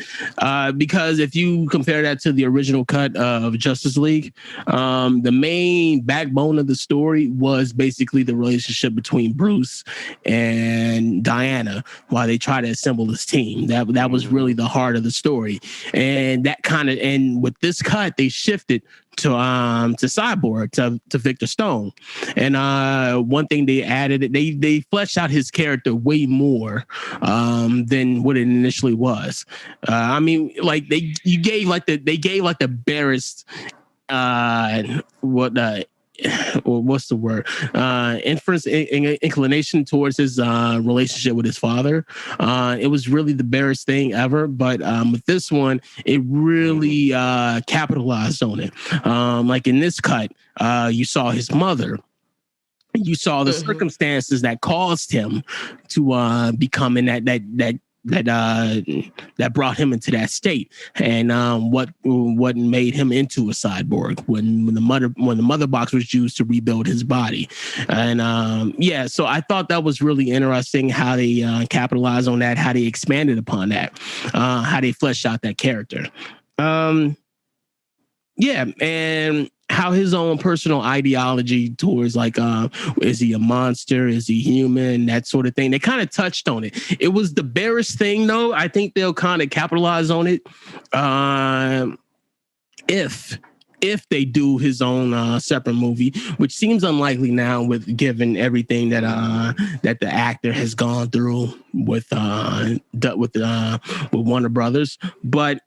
Because if you compare that to the original cut of Justice League, the main backbone of the story was basically the relationship between Bruce and Diana while they try to assemble this team. That was really the heart of the story. And that and with this cut, they shifted to Cyborg, to Victor Stone. And one thing they added, they fleshed out his character way more than what it initially was. I mean, like they gave like the barest what's the word? Inference, inclination towards his relationship with his father. It was really the barest thing ever, but with this one, it really capitalized on it. Like in this cut, you saw his mother. You saw the circumstances that caused him to become in that brought him into that state, and what made him into a cyborg when the mother box was used to rebuild his body. And so I thought that was really interesting how they capitalized on that, how they expanded upon that, how they fleshed out that character. And how his own personal ideology towards like, is he a monster? Is he human? That sort of thing. They kind of touched on it. It was the barest thing, though. I think they'll kind of capitalize on it if they do his own separate movie, which seems unlikely now, with given everything that the actor has gone through with Warner Brothers, but.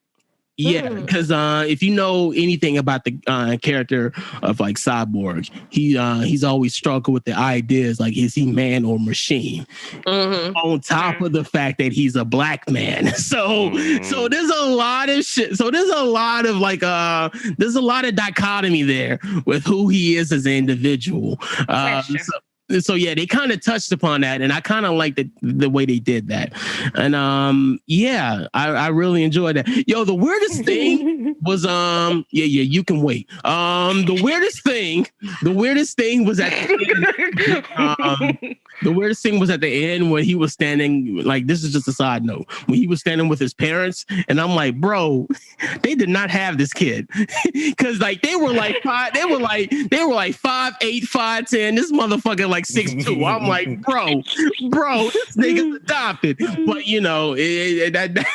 Yeah, because if you know anything about the character of like Cyborg, he's always struggled with the ideas like, is he man or machine? On top of the fact that he's a black man, so there's a lot of shit. So there's a lot of like there's a lot of dichotomy there with who he is as an individual. So yeah, they kind of touched upon that, and I kind of like the way they did that. And I really enjoyed that. Yo, the weirdest thing was you can wait. The weirdest thing was at the weirdest thing was at the end when he was standing, like, this is just a side note, when he was standing with his parents, and I'm like, bro, they did not have this kid, because like they were like 5'8", 5'10". This motherfucker like 6'2". I'm like, bro, this nigga's adopted. But you know, he didn't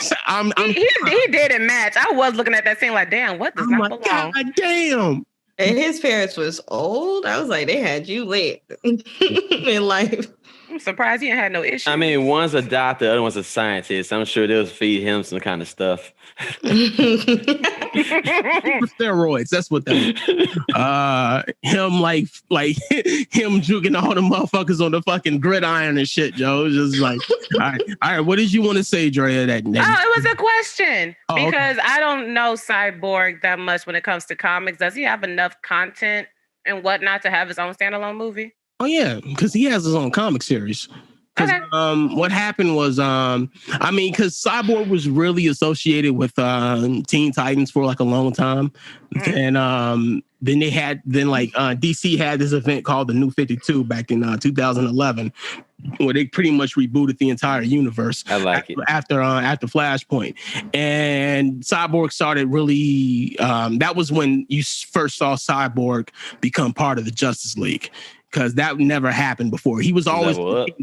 match. I was looking at that scene like, damn, what does not belong? God damn. And his parents was old. I was like, they had you late in life. I'm surprised he ain't had no issue. I mean, one's a doctor, the other one's a scientist. I'm sure they'll feed him some kind of stuff. Steroids. That's what that is. Him like him juking all the motherfuckers on the fucking gridiron and shit, Joe. Just like, all right. What did you want to say, Drea? That it was a question because I don't know Cyborg that much when it comes to comics. Does he have enough content and whatnot to have his own standalone movie? Oh yeah, because he has his own comic series. Because what happened was, because Cyborg was really associated with Teen Titans for like a long time, and then DC had this event called the New 52 back in 2011, where they pretty much rebooted the entire universe. I like it after Flashpoint, and Cyborg started really. That was when you first saw Cyborg become part of the Justice League. Because that never happened before. He was always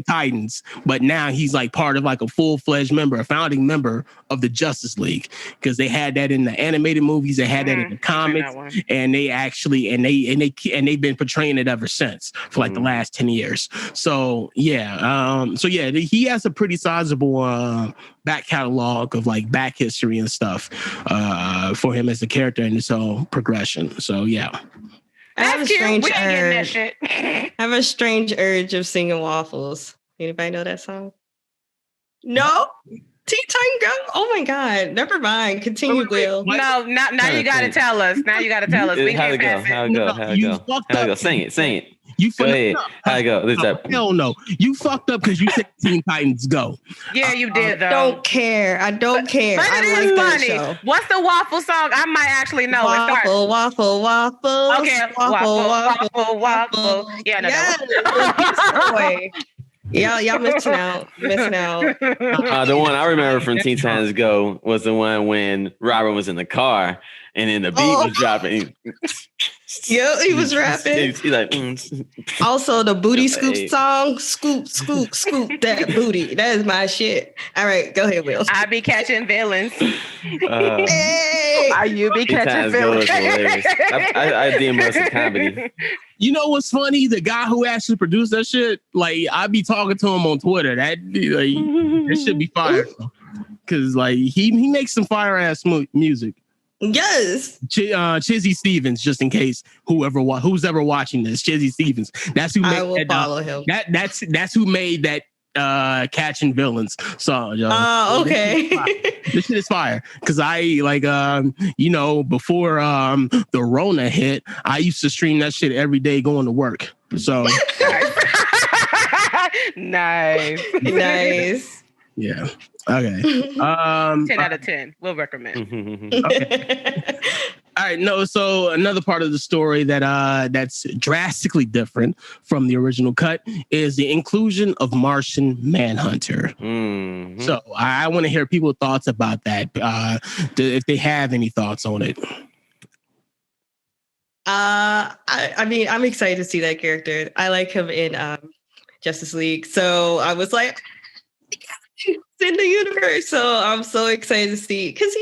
Titans, but now he's like part of like a full-fledged member, a founding member of the Justice League. Because they had that in the animated movies, they had that in the comics, and they actually they've been portraying it ever since for like the last 10 years. So yeah, he has a pretty sizable back catalog of like back history and stuff for him as a character and his whole progression. So yeah. I have a strange urge of singing Waffles. Anybody know that song? No? Teen Titan Go? Oh my God. Never mind. Continue, Will. No, now you gotta tell us. Now you gotta tell us. How'd it go? How'd it go? Sing it. You go ahead. How'd it go? Hell no. You fucked up because you said Teen Titans Go. Yeah, you did though. I don't care. But I like that show. What's the Waffle song? I might actually know. Waffle. Okay. Waffle. Yeah, no. Yeah, y'all missing out. The one I remember from Teen Titans Go was the one when Robin was in the car and then the beat was dropping. Yeah, he was rapping. He like, Also, the booty scoop song, scoop, scoop, scoop that booty. That is my shit. All right, go ahead, Will. I be catching villains. Hey, Are you be catching villains? I deem us a comedy. You know what's funny? The guy who actually produced that shit, like I be talking to him on Twitter. That should be fire, because like he makes some fire ass music. Yes, Chizzy Stevens, just in case who's ever watching this, Chizzy Stevens. That's who made I will follow him. That's who made that catching villains song. Oh, okay. This shit is fire because I like before the Rona hit, I used to stream that shit every day going to work. So nice. Yeah. Okay. 10 out of 10. We'll recommend. Okay. All right. No. So another part of the story that's drastically different from the original cut is the inclusion of Martian Manhunter. Mm-hmm. So I want to hear people's thoughts about that. If they have any thoughts on it. I mean, I'm excited to see that character. I like him in Justice League, so I was like, in the universe. So I'm so excited to see because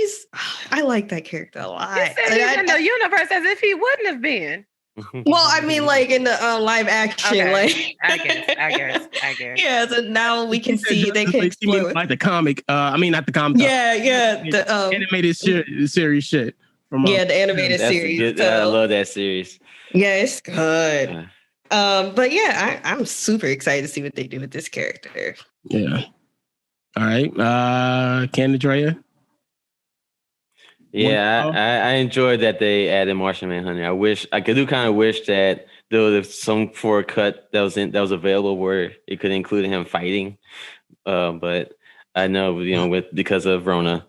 I like that character a lot. You said he's in the universe as if he wouldn't have been. Well, I mean, like in the live action, Okay. like I guess. Yeah, so now we can see they can explore like the comic. I mean, not the comic. Yeah, the animated series shit. From the animated series. Good, I love that series. Yeah, it's good. But yeah, I'm super excited to see what they do with this character. Yeah. All right. Candidrea? Yeah, I enjoyed that they added Martian Manhunter. I do kind of wish that there was some for a cut that was available where it could include him fighting. But I know, because of Rona,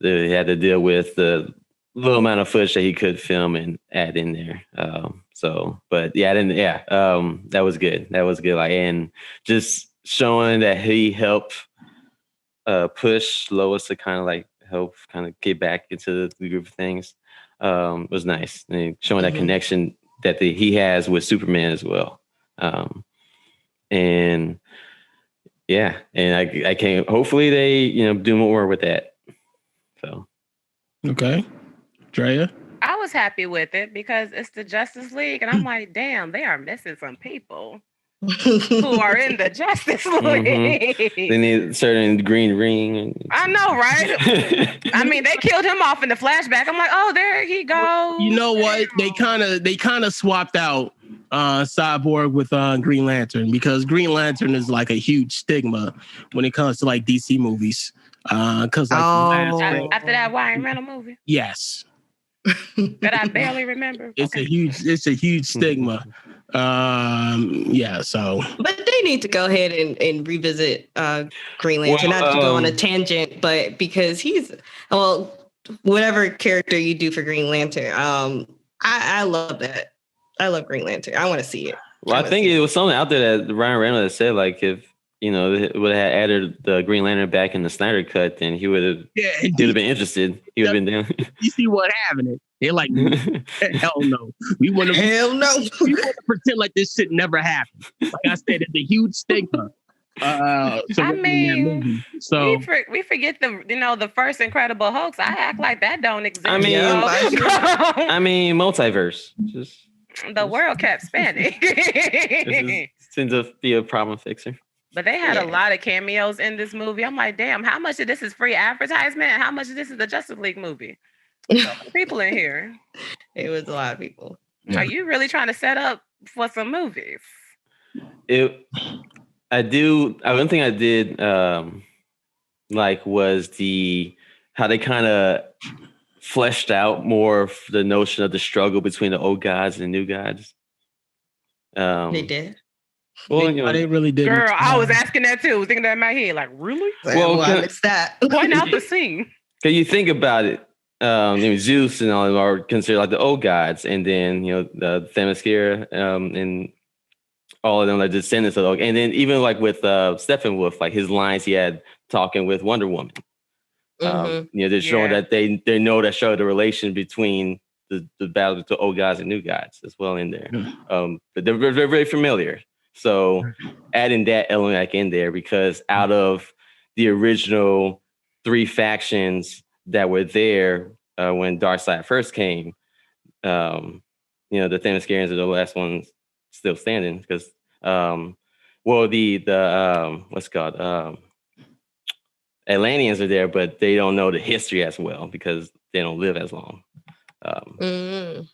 they had to deal with the little amount of footage that he could film and add in there. That was good. That was good. Like, and just showing that he helped push Lois to kind of like help kind of get back into the group of things was nice. And showing that connection that he has with Superman as well. And I can't, hopefully they, do more with that. So. Okay. Drea? I was happy with it because it's the Justice League and I'm like, damn, they are missing some people who are in the Justice League. Mm-hmm. They need a certain green ring. I know, right? I mean, they killed him off in the flashback. I'm like, oh, there he goes. You know what? They kind of swapped out Cyborg with Green Lantern because Green Lantern is like a huge stigma when it comes to like DC movies. Because after that Ryan Reynolds movie, yes, that I barely remember. It's a huge stigma. So. But they need to go ahead and revisit Green Lantern, not to go on a tangent, but because whatever character you do for Green Lantern, I love that. I love Green Lantern. I want to see it. Well, I think it was something out there that Ryan Reynolds said, like, if they would have added the Green Lantern back in the Snyder cut, then he would have been interested. He would have been down. You see what happened? They're like, hell no. We want to pretend like this shit never happened. Like I said, it's a huge stigma. We forget the first Incredible Hulk. I act like that don't exist. I mean, multiverse. Just the world kept spanning. Seems to be a problem fixer. But they had a lot of cameos in this movie. I'm like, damn, how much of this is free advertisement? And how much of this is the Justice League movie? People in here. It was a lot of people. Are you really trying to set up for some movies? I do. One thing I did like was how they kind of fleshed out more of the notion of the struggle between the old gods and new gods. They did. Well, they really did. Girl, I was asking that too. Thinking that in my head, like, really? Well, it's that. Point out the scene. Can you think about it? Zeus and all of them are considered like the old gods, and then the Themyscira and all of them are descendants of the old. And then even like with Steppenwolf, like his lines he had talking with Wonder Woman. They're showing that they know that show the relation between the battle between old gods and new gods as well in there. But they're very, very familiar. So adding that element back in there, because out of the original 3 factions that were there when Darkseid first came, the Themyscirians are the last ones still standing because, the what's it called? Atlanteans are there, but they don't know the history as well because they don't live as long. But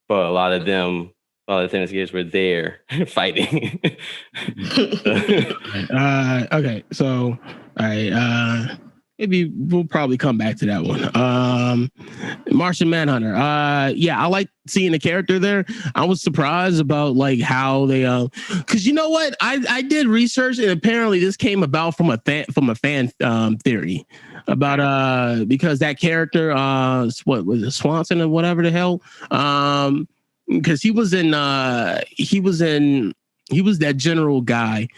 a lot of the Themyscirians were there fighting. Okay, so all right, maybe we'll probably come back to that one. Martian Manhunter. I like seeing the character there. I was surprised about like how they because you know what, I did research and apparently this came about from a fan theory about because that character what was it, Swanson or whatever the hell, because he was that general guy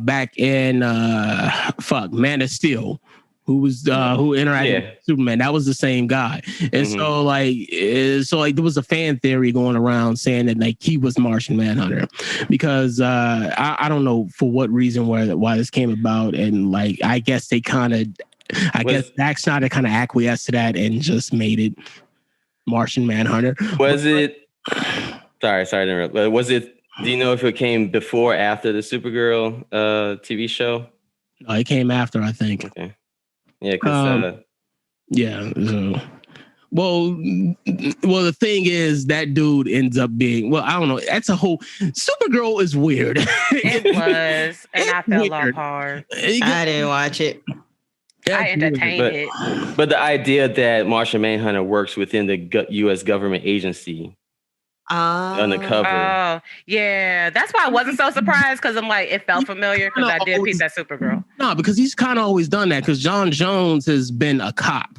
back in Man of Steel, who interacted with Superman. That was the same guy. And so there was a fan theory going around saying that like he was Martian Manhunter because I don't know for what reason why this came about. And like, I guess they guess Zack Snyder kind of acquiesced to that and just made it Martian Manhunter. Was it, sorry to interrupt, but was it, do you know if it came before or after the Supergirl TV show? No, it came after, I think. Okay. Yeah, because well, the thing is that dude ends up being, I don't know. That's a whole, Supergirl is weird. It was, and I fell off hard. I didn't watch it. I entertained it. But the idea that Martian Manhunter works within the U.S. government agency undercover. Oh, yeah. That's why I wasn't so surprised because I'm like, it felt familiar because I did peep that Supergirl. No, because he's kind of always done that because John Jones has been a cop.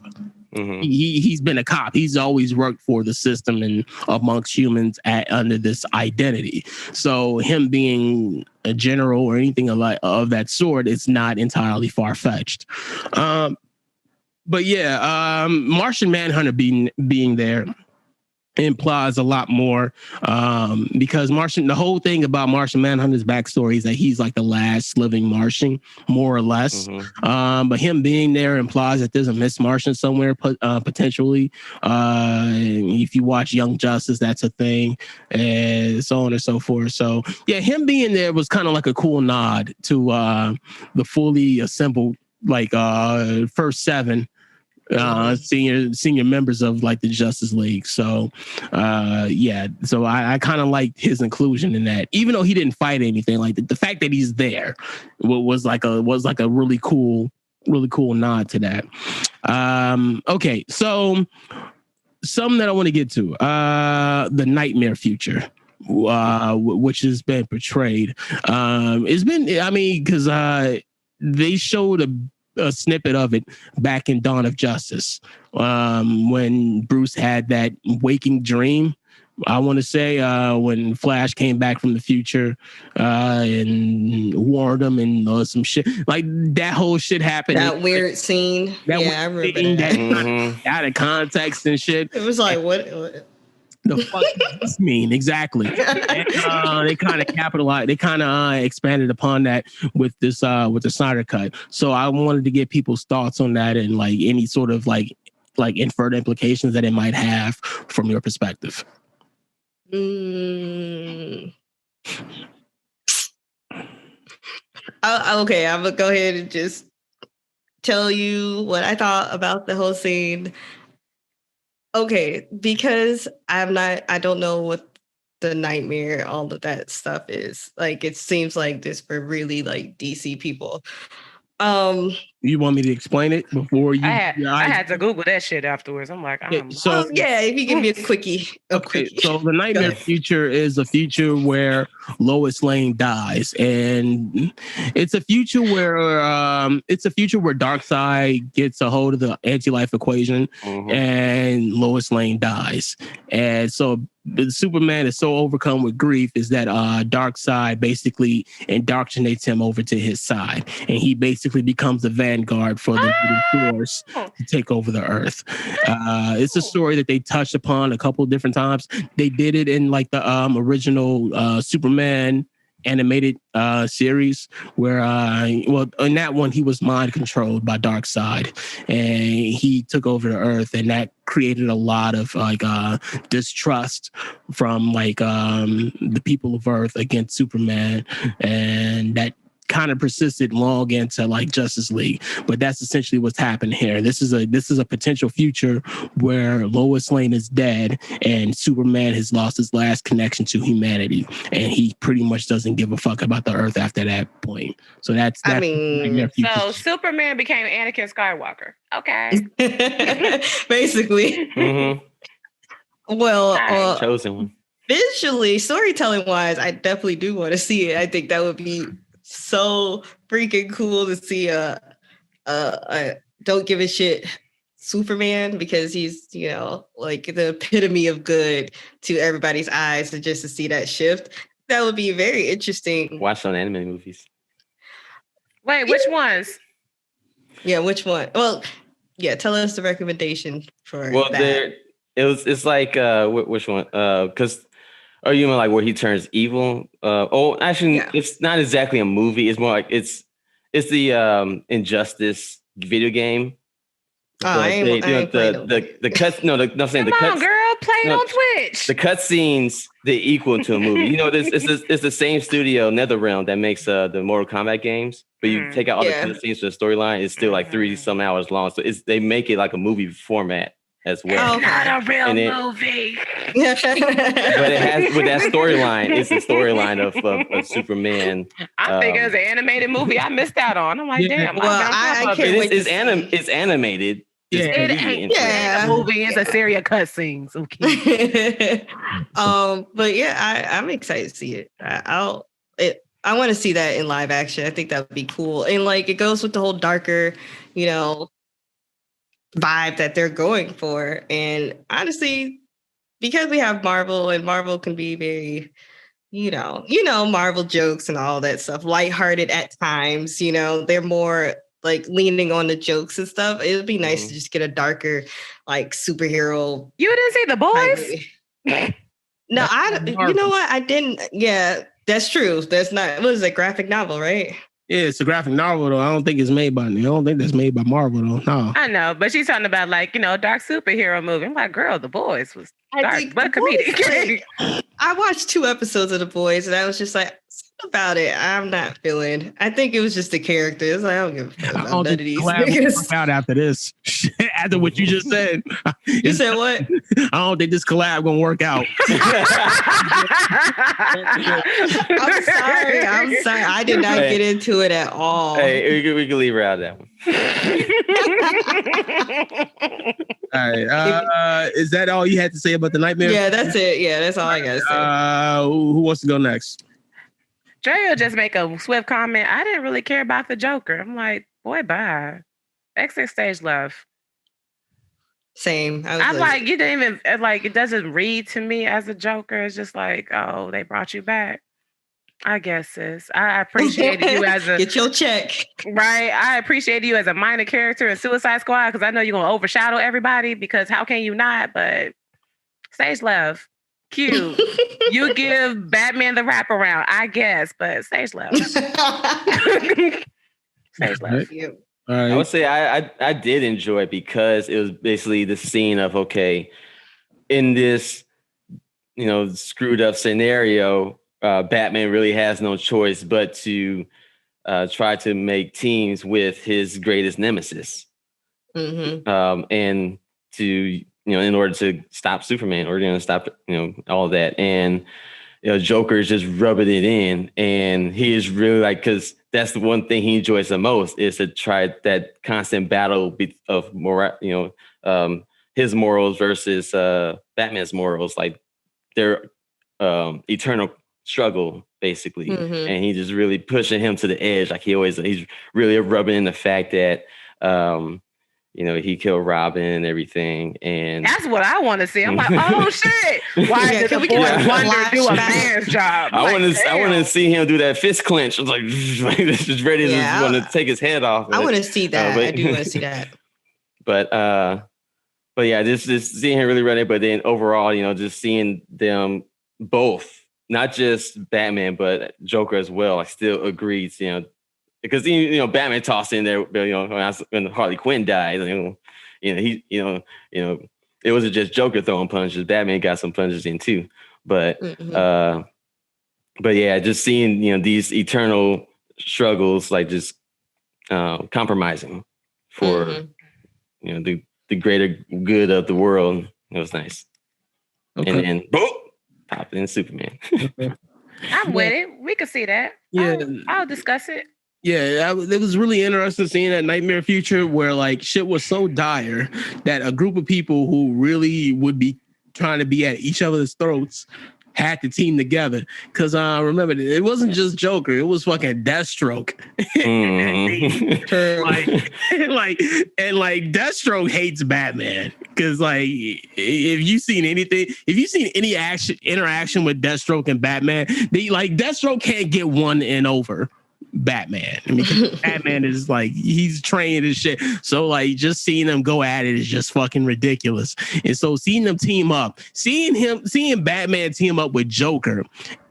He's been a cop. He's always worked for the system and amongst humans under this identity. So him being a general or anything of that sort, it's not entirely far-fetched. But yeah, Martian Manhunter being there implies a lot more because the whole thing about Martian Manhunter's backstory is that he's like the last living Martian, more or less. But him being there implies that there's a Miss Martian somewhere potentially. If you watch Young Justice, that's a thing, and so on and so forth. So yeah, him being there was kind of like a cool nod to the fully assembled first 7 senior members of like the Justice League. So so I kind of liked his inclusion in that, even though he didn't fight anything. Like the fact that he's there was like a really cool nod to that. Okay, so something that I want to get to, the nightmare future, which has been portrayed. It's been, because they showed a snippet of it back in Dawn of Justice, when Bruce had that waking dream. I want to say when Flash came back from the future and warned him and some shit like that. Whole shit happened. That weird scene. I remember that. Out of context and shit. It was like what? The fuck does this mean exactly? And, they kind of capitalized. They kind of expanded upon that with this with the Snyder cut. So I wanted to get people's thoughts on that and like any sort of like inferred implications that it might have from your perspective. Okay, I'm gonna go ahead and just tell you what I thought about the whole scene. Okay, because I don't know what the nightmare, all of that stuff is. Like, it seems like this for really like DC people. You want me to explain it before you? I had to Google that shit afterwards. I'm like, if you give me a quickie. So the nightmare future is a future where Lois Lane dies, and it's a future where Darkseid gets a hold of the anti-life equation, and Lois Lane dies, and so Superman is so overcome with grief is that Darkseid basically indoctrinates him over to his side, and he basically becomes a vanguard for the Force to take over the Earth. It's a story that they touched upon a couple of different times. They did it in like the original Superman animated series where in that one he was mind controlled by Darkseid and he took over the Earth, and that created a lot of like distrust from like the people of Earth against Superman, and that kind of persisted long into like Justice League. But that's essentially what's happened here. This is a potential future where Lois Lane is dead and Superman has lost his last connection to humanity, and he pretty much doesn't give a fuck about the Earth after that point. So that's so Superman became Anakin Skywalker. Okay. Basically. Mm-hmm. Well, chosen one. Visually, storytelling wise, I definitely do want to see it. I think that would be so freaking cool to see a don't give a shit Superman, because he's, you know, like the epitome of good to everybody's eyes, and just to see that shift, that would be very interesting. Watch on anime movies. Wait, which ones? Yeah, which one? Well, yeah, tell us the recommendation for that. It's like which one? Because or you mean like where he turns evil? It's not exactly a movie. It's more like it's the Injustice video game. The cuts. No, I'm saying the cuts. Come on, girl, play it on Twitch. The cutscenes they equal to a movie. You know, it's the same studio, NetherRealm, that makes the Mortal Kombat games. But you take out all the cutscenes for the storyline, it's still like 30-some hours long. So they make it like a movie format as well. It's not a real movie. But it has with that storyline. It's the storyline of Superman. I think it was an animated movie I missed out on. I'm like, damn. Well, I can't wait. It's animated. It ain't a movie. It's a series of cutscenes. Okay. But yeah, I'm excited to see it. I want to see that in live action. I think that would be cool, and like it goes with the whole darker, you know, vibe that they're going for. And honestly, because we have Marvel, and Marvel can be very, you know, Marvel jokes and all that stuff, lighthearted at times. You know, they're more like leaning on the jokes and stuff. It would be nice to just get a darker, like superhero. You didn't see The Boys? No, you know what? I didn't. Yeah, that's true. That's not. What is it? Graphic novel, right? Yeah, it's a graphic novel though. I don't think that's made by Marvel though. No. I know, but she's talking about like, you know, dark superhero movie. I'm like, girl, The Boys was dark but comedic. I watched 2 episodes of The Boys, and I was just like, about it, I'm not feeling. I think it was just the characters. I don't give a fuck about none of these niggas. Out after this, after what you just said. You said what? I don't think this collab gonna work out. I'm sorry. I did not get into it at all. Hey, we can leave her out of that one. All right. Is that all you had to say about the Nightmare? Yeah, that's it. Yeah, that's all I gotta say. Who wants to go next? Dre will just make a swift comment. I didn't really care about the Joker. I'm like, boy, bye. Exit stage love. Same. I'm like, you didn't even, like, it doesn't read to me as a Joker. It's just like, oh, they brought you back. I guess, sis. I appreciated you as a... Get your check. Right. I appreciated you as a minor character in Suicide Squad, because I know you're going to overshadow everybody, because how can you not? But stage love. Cute. You give Batman the wraparound, I guess, but stage love. Stage love. All right. I would say I did enjoy it because it was basically the scene of, okay, in this, you know, screwed up scenario, Batman really has no choice but to try to make teams with his greatest nemesis. Mm-hmm. And to, you know, in order to stop Superman, or, you know, stop, you know, all of that. And, you know, Joker is just rubbing it in, and he is really like, because that's the one thing he enjoys the most, is to try that constant battle of moral, you know, his morals versus Batman's morals, like their eternal struggle, basically. Mm-hmm. And he just really pushing him to the edge. Like he's really rubbing in the fact that, he killed Robin and everything. And that's what I want to see. I'm like, oh shit! Why did the boy Wonder do a man's job? I want to see him do that fist clench. I was like, just ready to want to take his head off. I want to see that. I do want to see that. But yeah, just seeing him really ready. But then overall, just seeing them both, not just Batman, but Joker as well. I still agreed, because Batman tossed in there, when Harley Quinn died, it wasn't just Joker throwing punches. Batman got some punches in too. But yeah, just seeing these eternal struggles, like just compromising for the greater good of the world. It was nice. Okay. And then boom, popped in Superman. I'm with it. We could see that. Yeah, I'll discuss it. Yeah, it was really interesting seeing that nightmare future where like shit was so dire that a group of people who really would be trying to be at each other's throats had to team together. Because remember, it wasn't just Joker; it was fucking Deathstroke. like Deathstroke hates Batman because like if you've seen any interaction with Deathstroke and Batman, Deathstroke can't get one in over Batman. I mean, Batman is like, he's trained and shit. So like just seeing them go at it is just fucking ridiculous. And so seeing them team up, seeing Batman team up with Joker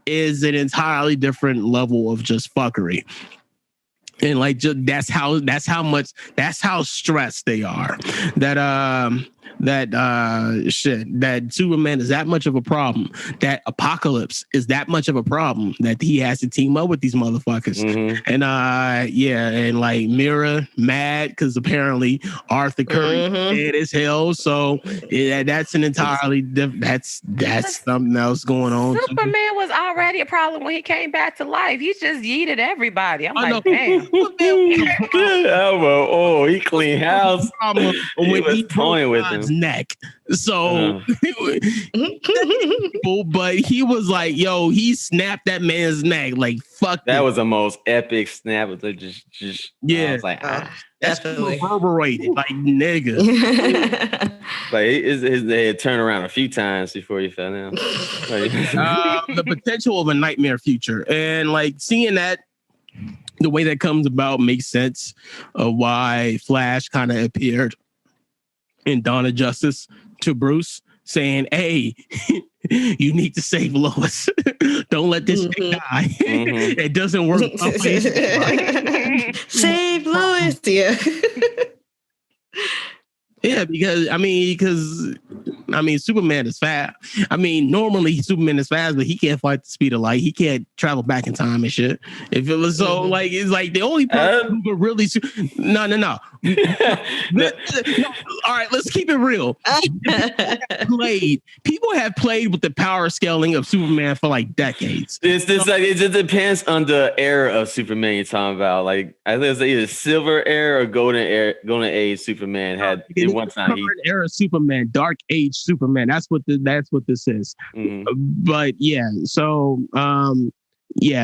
is an entirely different level of just fuckery. And like that's how stressed they are. That Superman is that much of a problem. That Apocalypse is that much of a problem that he has to team up with these motherfuckers. And and like Mira mad because apparently Arthur Curry dead as hell. So that's an entirely different. That's something else going on. Superman was already a problem when he came back to life. He just yeeted everybody. I'm like, damn. He clean house. When he toying with him. Neck. So but he was like, yo, he snapped that man's neck. Like, fuck. That was the most epic snap. Just I was like, that's reverberated. Like, nigga. Like his head turned around a few times before he fell down. The potential of a nightmare future. And like seeing that, the way that comes about makes sense of why Flash kind of appeared in Dawn of Justice to Bruce saying, hey, you need to save Lois. Don't let this thing die. It doesn't work. Save Lois, dear. Yeah, because Superman is fast. I mean, normally Superman is fast, but he can't fight the speed of light. He can't travel back in time and shit. If it was so, like, it's like the only person who could really. No. All right, let's keep it real. People have played with the power scaling of Superman for like decades. It just depends on the era of Superman you're talking about. Like, I think it's either Silver Era or Golden Age Superman had. One time era Superman, Dark Age Superman. That's what this is. But yeah, so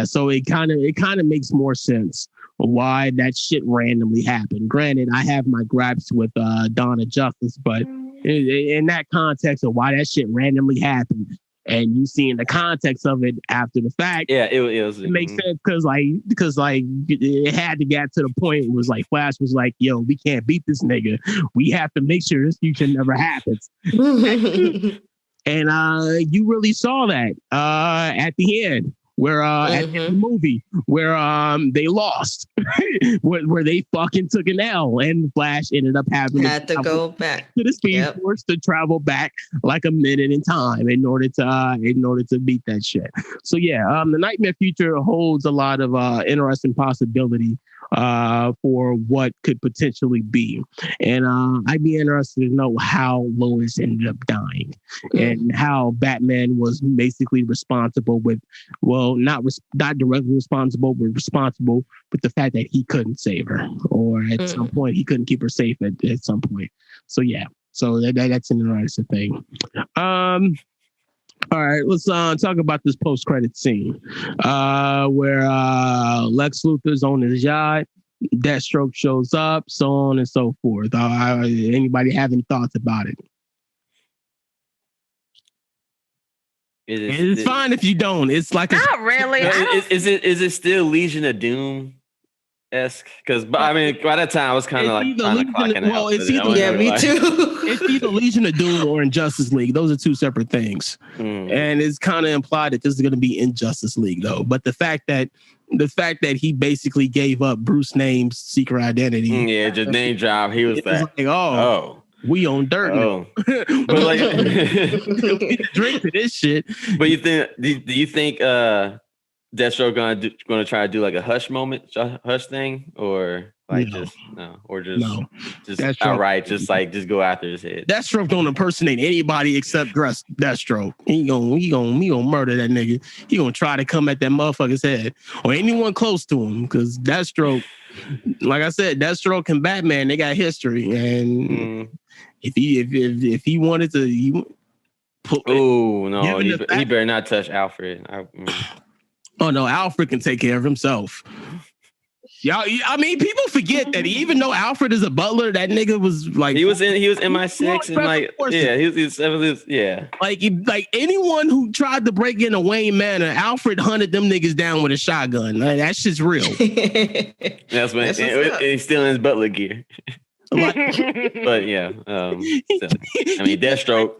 so it kind of makes more sense why that shit randomly happened. Granted, I have my gripes with Dawn of Justice, but in that context of why that shit randomly happened, and you see in the context of it after the fact, it makes sense because it had to get to the point. It was like Flash was like, "Yo, we can't beat this nigga. We have to make sure this future never happens." And you really saw that at the end. Where at the movie where they lost, where they fucking took an L, and Flash ended up having to go back to the Speed Force to travel back like a minute in time in order to beat that shit. So the Nightmare Future holds a lot of interesting possibility for what could potentially be, and I'd be interested to know how Lois ended up dying and how Batman was basically responsible with, not directly responsible, but responsible with the fact that he couldn't save her, or at some point he couldn't keep her safe at some point. So that's an interesting thing. All right, let's talk about this post-credit scene where Lex Luthor's on his yacht. Deathstroke shows up, so on and so forth. Anybody have any thoughts about it? It's fine if you don't. It's like not really. Is it still Legion of Doom? Because I mean, by that time I was kind of like trying to clock in. Well, it's either me too. It's either Legion of Doom or Injustice League. Those are two separate things, and it's kind of implied that this is going to be Injustice League, though. But the fact that he basically gave up Bruce Name's secret identity, just name drop. He was like, oh. We own dirt. Oh, but like, drink to this shit. But you think? Do you think Deathstroke gonna try to do like a hush thing, or like just outright, just go after his head? Deathstroke don't impersonate anybody except Deathstroke. He gonna murder that nigga. He gonna try to come at that motherfucker's head or anyone close to him, because Deathstroke, like I said, Deathstroke and Batman, they got history, and if he wanted to, he better not touch Alfred. Oh no, Alfred can take care of himself. Y'all, I mean, people forget that even though Alfred is a butler, that nigga was like he was MI6 and like like anyone who tried to break into Wayne Manor, Alfred hunted them niggas down with a shotgun. Like, that shit's real. That's when he's still in his butler gear. But yeah, I mean, Deathstroke.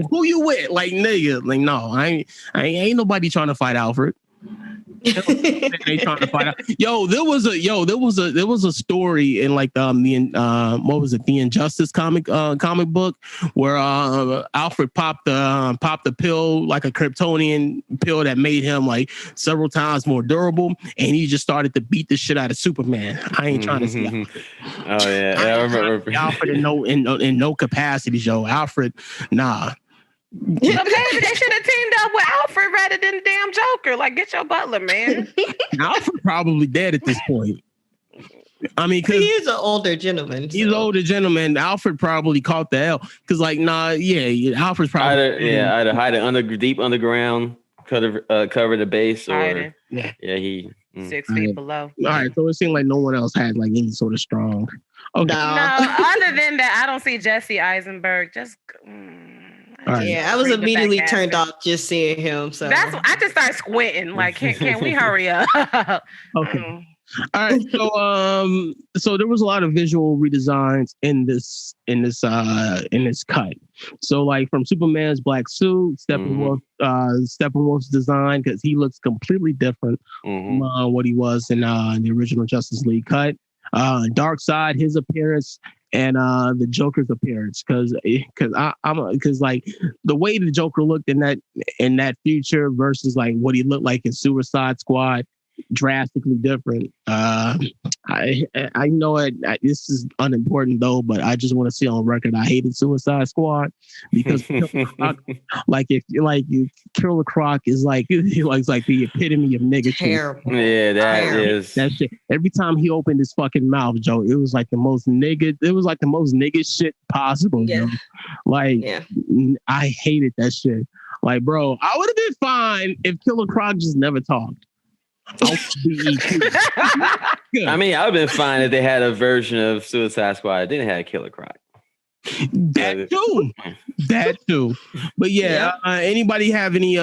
Who you with? Like, nigga, like, no, I ain't nobody trying to fight Alfred. They trying to fight out. There was a story in like the Injustice comic book where Alfred popped the pill, like a Kryptonian pill that made him like several times more durable, and he just started to beat the shit out of Superman. I ain't trying to see Alfred. Oh yeah, I remember Alfred in no capacity, Joe. Alfred, nah. Yeah, maybe they should have teamed up with Alfred rather than damn Joker. Like, get your butler, man. Alfred probably dead at this point. I mean, because he's an older gentleman. He's an older gentleman. Alfred probably caught the L. Because, like, Alfred's probably either hide it deep underground, cover the base, or he 6 feet below. All right, so it seemed like no one else had like any sort of strong. Okay. No, other than that, I don't see Jesse Eisenberg. Just. I was immediately turned off just seeing him. So I just started squinting. Like, can we hurry up? Okay. All right. So there was a lot of visual redesigns in this cut. So like from Superman's black suit, Steppenwolf's design, because he looks completely different from what he was in the original Justice League cut. Darkseid, his appearance, and the Joker's appearance, because like the way the Joker looked in that future versus like what he looked like in Suicide Squad, drastically different. I know this is unimportant though, but I just want to see on record I hated Suicide Squad because Killer Croc is like the epitome of nigga shit. Yeah, that shit. Every time he opened his fucking mouth, Joe, it was like the most nigga shit possible. Yeah. I hated that shit. Like, bro, I would have been fine if Killer Croc just never talked. I mean, I would have been fine if they had a version of Suicide Squad that didn't have Killer Croc. That too. But anybody have any?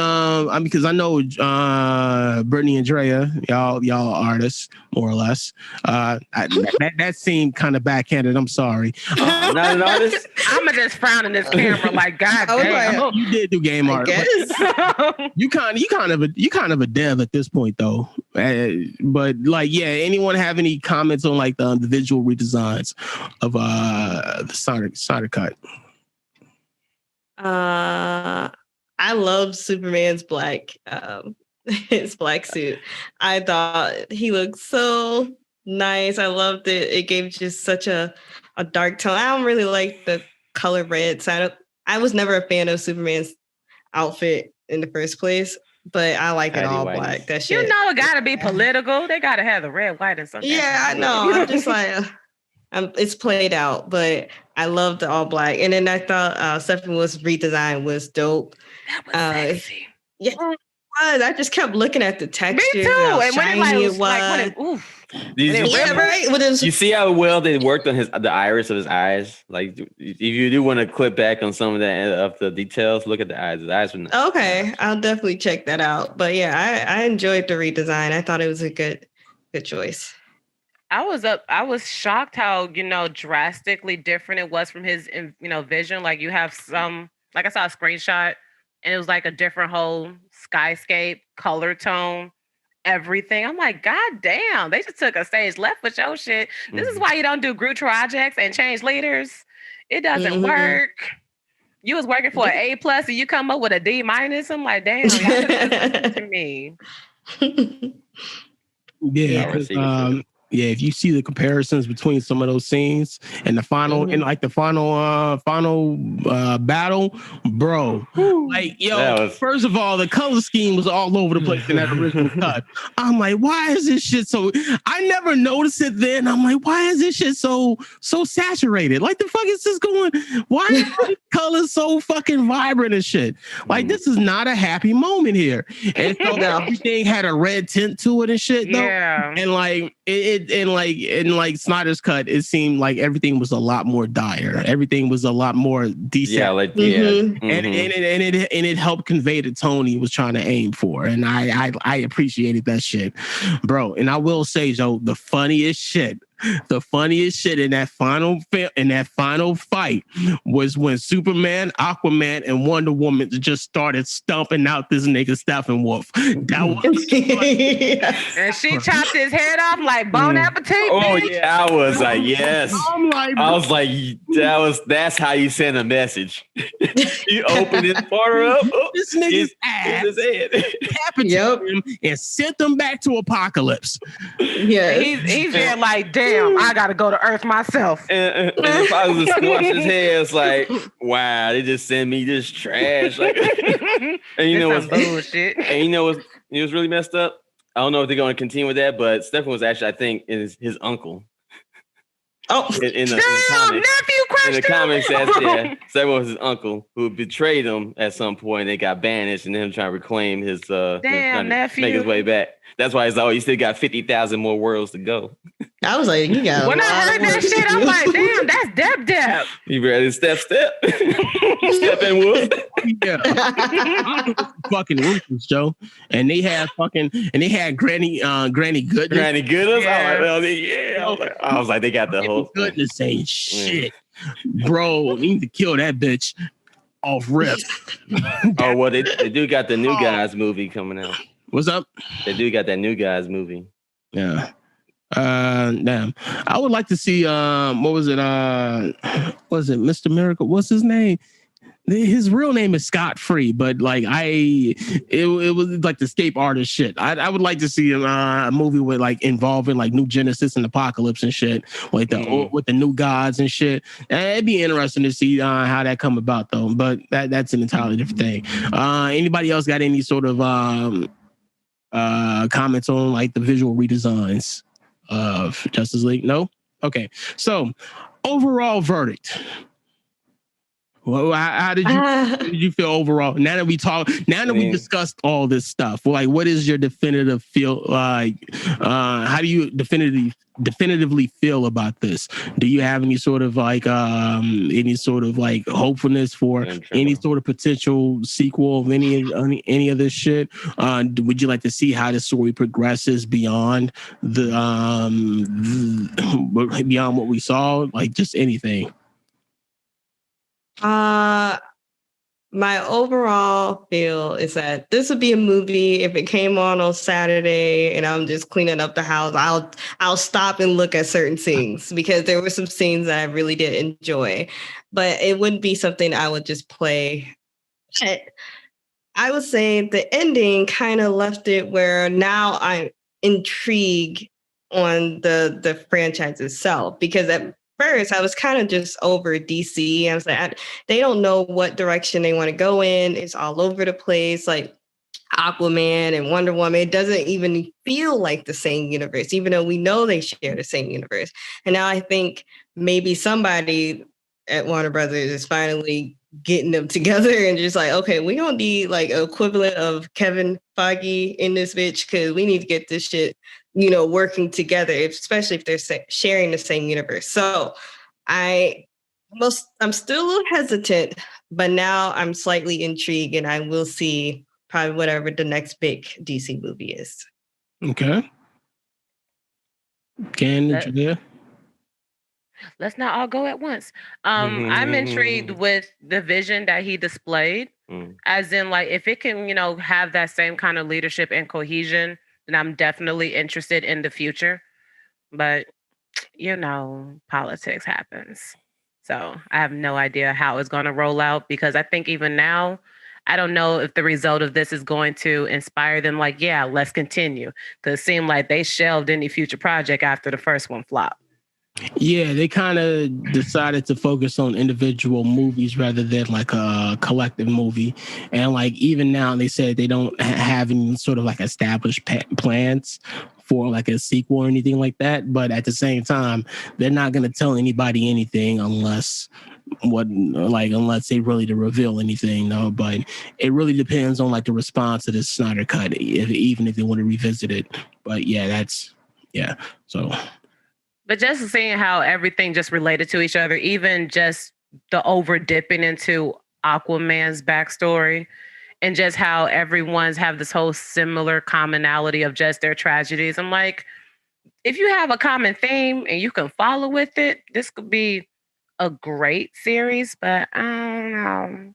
Because I know Brittany and Drea, y'all artists more or less. That seemed kind of backhanded. I'm sorry. Not an artist. I'ma just frown in this camera like, God damn. You did do game art. You kind of a dev at this point though. But like, anyone have any comments on like the visual redesigns of the Snyder cut? I love Superman's his black suit. I thought he looked so nice. I loved it. It gave just such a dark tone. I don't really like the color red, so I was never a fan of Superman's outfit in the first place. But I like it all black. That shit. You know, it gotta be political. They gotta have the red, white, and something. Yeah, I know. I'm just like, it's played out, but I love the all black. And then I thought Steppenwolf's redesign was dope. That was sexy. Yeah, it was. I just kept looking at the texture. Me too. How and shiny when it was. Like, oof. Right. You see how well they worked on the iris of his eyes. Like, if you do want to clip back on some of the details, look at the eyes. The eyes were nice. Okay, I'll definitely check that out. But yeah, I enjoyed the redesign. I thought it was a good choice. I was shocked how, drastically different it was from his, vision. Like, you have like I saw a screenshot and it was like a different whole skyscape, color tone, everything. I'm like, God damn, they just took a stage left with your shit. This is why you don't do group projects and change leaders. It doesn't work. You was working for an A+ and you come up with a D-. I'm like, damn, to me. Yeah. Yeah, if you see the comparisons between some of those scenes and the final and like the final battle, bro, like, yo, first of all, the color scheme was all over the place in that original cut. I'm like, why is this shit so? I never noticed it then. I'm like, why is this shit so saturated? Like, the fuck is this going? Why are the colors so fucking vibrant and shit? Like, this is not a happy moment here. And so everything had a red tint to it and shit, though. Yeah. And like in Snyder's cut, it seemed like everything was a lot more dire. Everything was a lot more decent. Yeah, and it helped convey the tone he was trying to aim for. And I appreciated that shit, bro. And I will say, Joe, the funniest shit in that final fight was when Superman, Aquaman, and Wonder Woman just started stomping out this nigga Steppenwolf. That was and she chopped his head off like Bon Appetit. Oh yeah, I was like, yes. I was like, that's how you send a message. You open his part up. This nigga's ass his head. Him and sent them back to Apocalypse. Yeah, he's there like, damn, I gotta go to Earth myself. And if I was to squash his head, it's like, wow, they just send me this trash. Like, and you know what's bullshit. And you know what? It was really messed up. I don't know if they're going to continue with that, but Stephen was actually, I think, his uncle. Oh, in the comics, Stephen was his uncle who betrayed him at some point. They got banished, and him trying to reclaim his nephew, make his way back. That's why he's you still got 50,000 more worlds to go. I was like, you got. When I heard that shit, I'm like, damn, that's Deb. You ready to step? Step and Wolf. Yeah. Fucking ruthless, Joe. And they had Granny Goodness. Granny Goodness. Yeah. I was like, they got the whole goodness ain't shit, bro. Need to kill that bitch off rip. Oh well, they do got the New Guys movie coming out. What's up? They do got that New Guys movie. Yeah. Damn. I would like to see what was it? Was it Mr. Miracle? What's his name? His real name is Scott Free, but like it was like the escape artist shit. I would like to see a movie with like involving like New Genesis and Apocalypse and shit, like with the new gods and shit. It'd be interesting to see how that come about though. But that's an entirely different thing. Anybody else got any sort of comments on like the visual redesigns of Justice League? No? Okay. So overall verdict. Well, how did you feel overall? Now that we discussed all this stuff, like, what is your definitive feel like? How do you definitively feel about this? Do you have any sort of like hopefulness for any sort of potential sequel of any of this shit? Would you like to see how the story progresses beyond beyond what we saw? Like, just anything. My overall feel is that this would be a movie if it came on Saturday and I'm just cleaning up the house. I'll stop and look at certain scenes because there were some scenes that I really did enjoy, but it wouldn't be something I would just play. I would say the ending kind of left it where now I'm intrigued on the franchise itself, because at first, I was kind of just over DC. I was like, they don't know what direction they want to go in. It's all over the place. Like Aquaman and Wonder Woman, it doesn't even feel like the same universe, even though we know they share the same universe. And now I think maybe somebody at Warner Brothers is finally getting them together and just like, okay, we don't need like an equivalent of Kevin Feige in this bitch because we need to get this shit working together, especially if they're sharing the same universe. So I'm still a little hesitant, but now I'm slightly intrigued, and I will see probably whatever the next big DC movie is. Okay. Let's not all go at once. I'm intrigued with the vision that he displayed, as in, like, if it can, have that same kind of leadership and cohesion, then I'm definitely interested in the future. But, politics happens. So I have no idea how it's going to roll out, because I think even now, I don't know if the result of this is going to inspire them, like, yeah, let's continue. Because it seemed like they shelved any future project after the first one flopped. Yeah, they kind of decided to focus on individual movies rather than like a collective movie. And like even now, they said they don't have any sort of like established plans for like a sequel or anything like that. But at the same time, they're not going to tell anybody anything unless they really to reveal anything, though. But it really depends on like the response to the Snyder cut, even if they want to revisit it. But yeah, so. But just seeing how everything just related to each other, even just the over dipping into Aquaman's backstory, and just how everyone's have this whole similar commonality of just their tragedies. I'm like, if you have a common theme and you can follow with it, this could be a great series. But I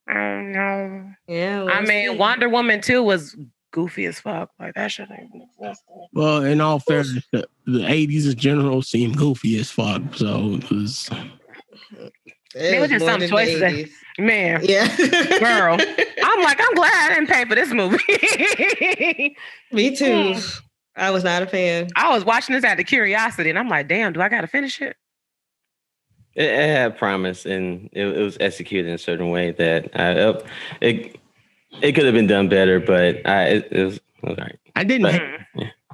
don't know. Yeah, I mean, Wonder Woman 2 was goofy as fuck. Like, that shit ain't existing. Well, in all fairness, the 80s in general seemed goofy as fuck. So it was. There was just some choices. Man, yeah, girl. I'm glad I didn't pay for this movie. Me too. I was not a fan. I was watching this out of curiosity, and I'm like, damn, do I got to finish it? It had promise, and it was executed in a certain way that it could have been done better, but it was all right. I didn't. I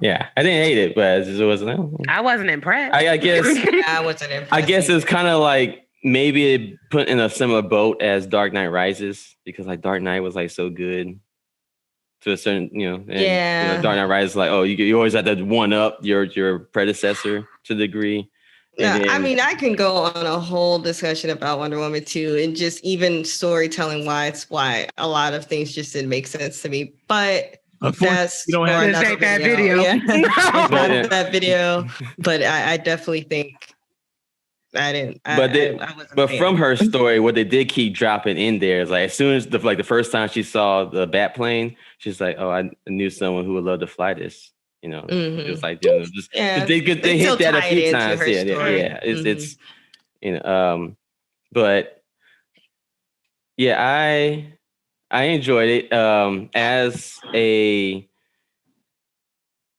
didn't hate it, but it wasn't. I wasn't impressed. I guess I wasn't impressed. I guess it's kind of like maybe it put in a similar boat as Dark Knight Rises, because like Dark Knight was like so good to a certain, Dark Knight Rises, like, oh, you always have to one up your predecessor to the degree. Yeah, I mean, I can go on a whole discussion about Wonder Woman 2 and just even storytelling why a lot of things just didn't make sense to me. But that's you don't have to take that video. Yeah. That video. But I definitely think I didn't. But from her story, what they did keep dropping in there is like, as soon as the first time she saw the bat plane, she's like, oh, I knew someone who would love to fly this. It was like, they hit that a few times. Yeah. It's but yeah, I enjoyed it as I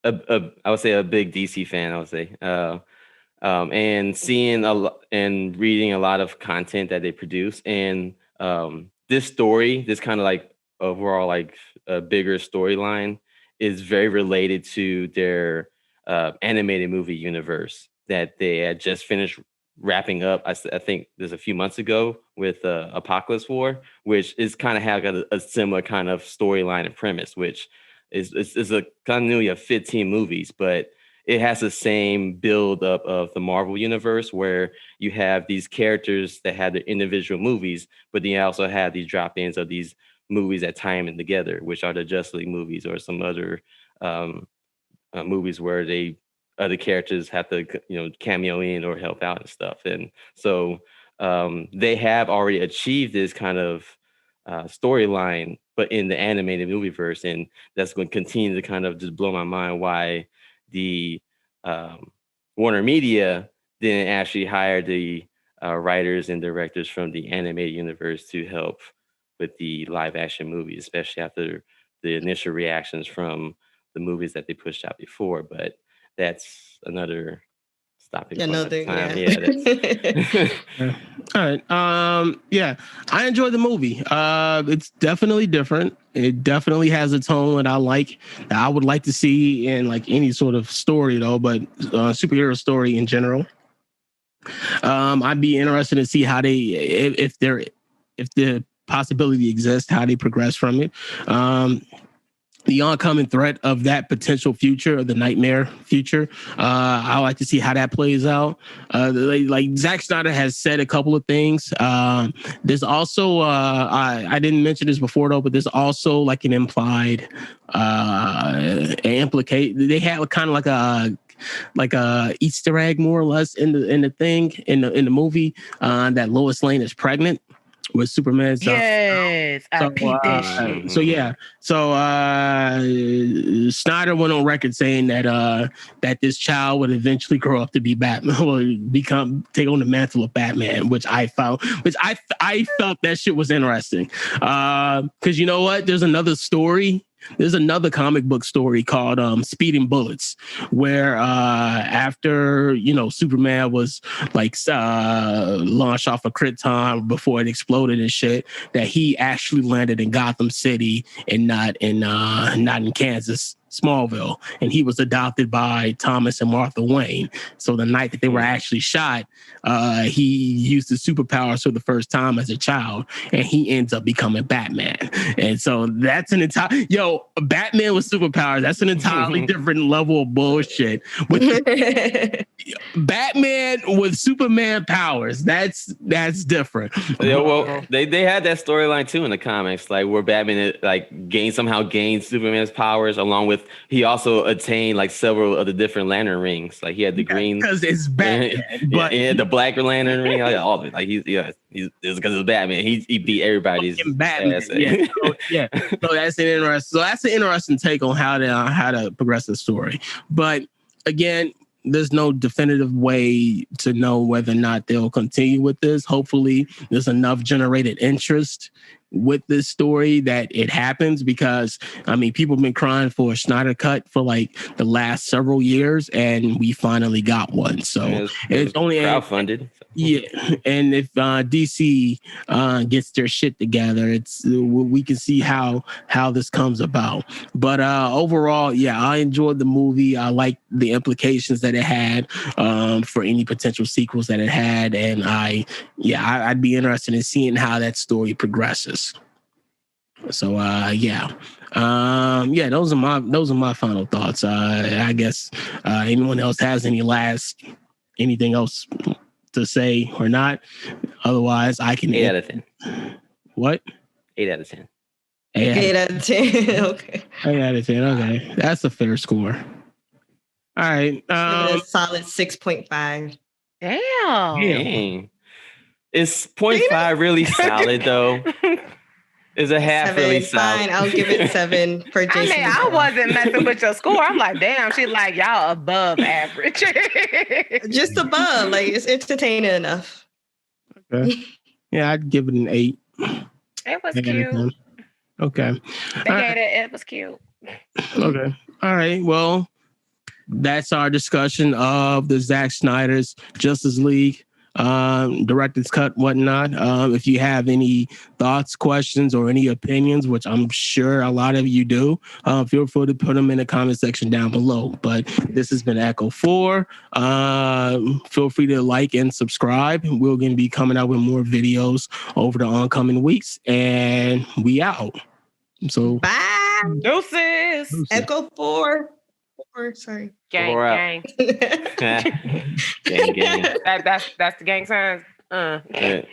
would say a big DC fan. I would say, and seeing and reading a lot of content that they produce, and this story, this kind of like overall like a bigger storyline, is very related to their animated movie universe that they had just finished wrapping up. I think there's a few months ago with Apocalypse War, which is kind of have a similar kind of storyline and premise, which is a continuity of 15 movies, but it has the same build up of the Marvel universe, where you have these characters that have their individual movies, but then you also have these drop-ins of these movies that tie them together, which are the Justice League movies or some other movies where other characters have to cameo in or help out and stuff. And so they have already achieved this kind of storyline, but in the animated movie verse, and that's going to continue to kind of just blow my mind why the Warner Media didn't actually hire the writers and directors from the animated universe to help with the live action movies, especially after the initial reactions from the movies that they pushed out before. But that's another stopping point. All right. I enjoyed the movie. It's definitely different. It definitely has a tone that I would like to see in like any sort of story, though, but superhero story in general. I'd be interested to see how if the possibility exists, how they progress from it. the oncoming threat of that potential future, the nightmare future. I like to see how that plays out. Like Zack Snyder has said a couple of things. There's also I didn't mention this before though, but there's also like an implied implicate. They have kind of like a Easter egg more or less in the thing in the movie that Lois Lane is pregnant with Superman's. Yes, I peeped that shit. So yeah, so Snyder went on record saying that that this child would eventually grow up to be Batman, or take on the mantle of Batman, which I felt that shit was interesting. Because you know what, there's another story. There's another comic book story called Speeding Bullets, where after, Superman was like launched off of Krypton before it exploded and shit, that he actually landed in Gotham City and not in Kansas, Smallville, and he was adopted by Thomas and Martha Wayne. So the night that they were actually shot, he used his superpowers for the first time as a child, and he ends up becoming Batman. And so that's an entire Batman with superpowers. That's an entirely different level of bullshit. Batman with Superman powers. That's different. Yeah, well, they had that storyline too in the comics, like where Batman somehow gained Superman's powers along with he also attained like several of the different lantern rings. Like he had the green because it's Batman, but he had the black lantern ring. All of it. Like he's because it's Batman. He beat everybody's Batman. So that's an interesting take on how to progress the story. But again, there's no definitive way to know whether or not they'll continue with this. Hopefully, there's enough generated interest with this story that it happens, because people have been crying for a Snyder cut for like the last several years, and we finally got one. So it's only crowdfunded. Yeah, and if DC gets their shit together, we can see how this comes about. But overall, I enjoyed the movie. I like the implications that it had for any potential sequels that it had, and I'd be interested in seeing how that story progresses. So those are my final thoughts. I guess anyone else has anything else to say or not? Otherwise, I can 8 out of 10. What? 8 out of 10. 8 out of 10. Okay. 8 out of 10. Okay, that's a fair score. All right. A solid 6.5. Damn. Is 0.5 really solid though? Is a half 7, really solid? Fine, I'll give it 7 for Jason. I wasn't messing with your score. I'm like, damn, she's like, y'all above average. Just above. Like, it's entertaining enough. Okay. Yeah, I'd give it an 8. It was cute. Okay. It was cute. Okay. All right. Well, that's our discussion of the Zack Snyder's Justice League director's cut, whatnot. If you have any thoughts, questions, or any opinions, which I'm sure a lot of you do, feel free to put them in the comment section down below. But this has been Echo 4. Feel free to like and subscribe. We're going to be coming out with more videos over the oncoming weeks, and we out. So bye. Deuces. Echo 4. Sorry. Gang. Gang. That's the gang signs. Yeah.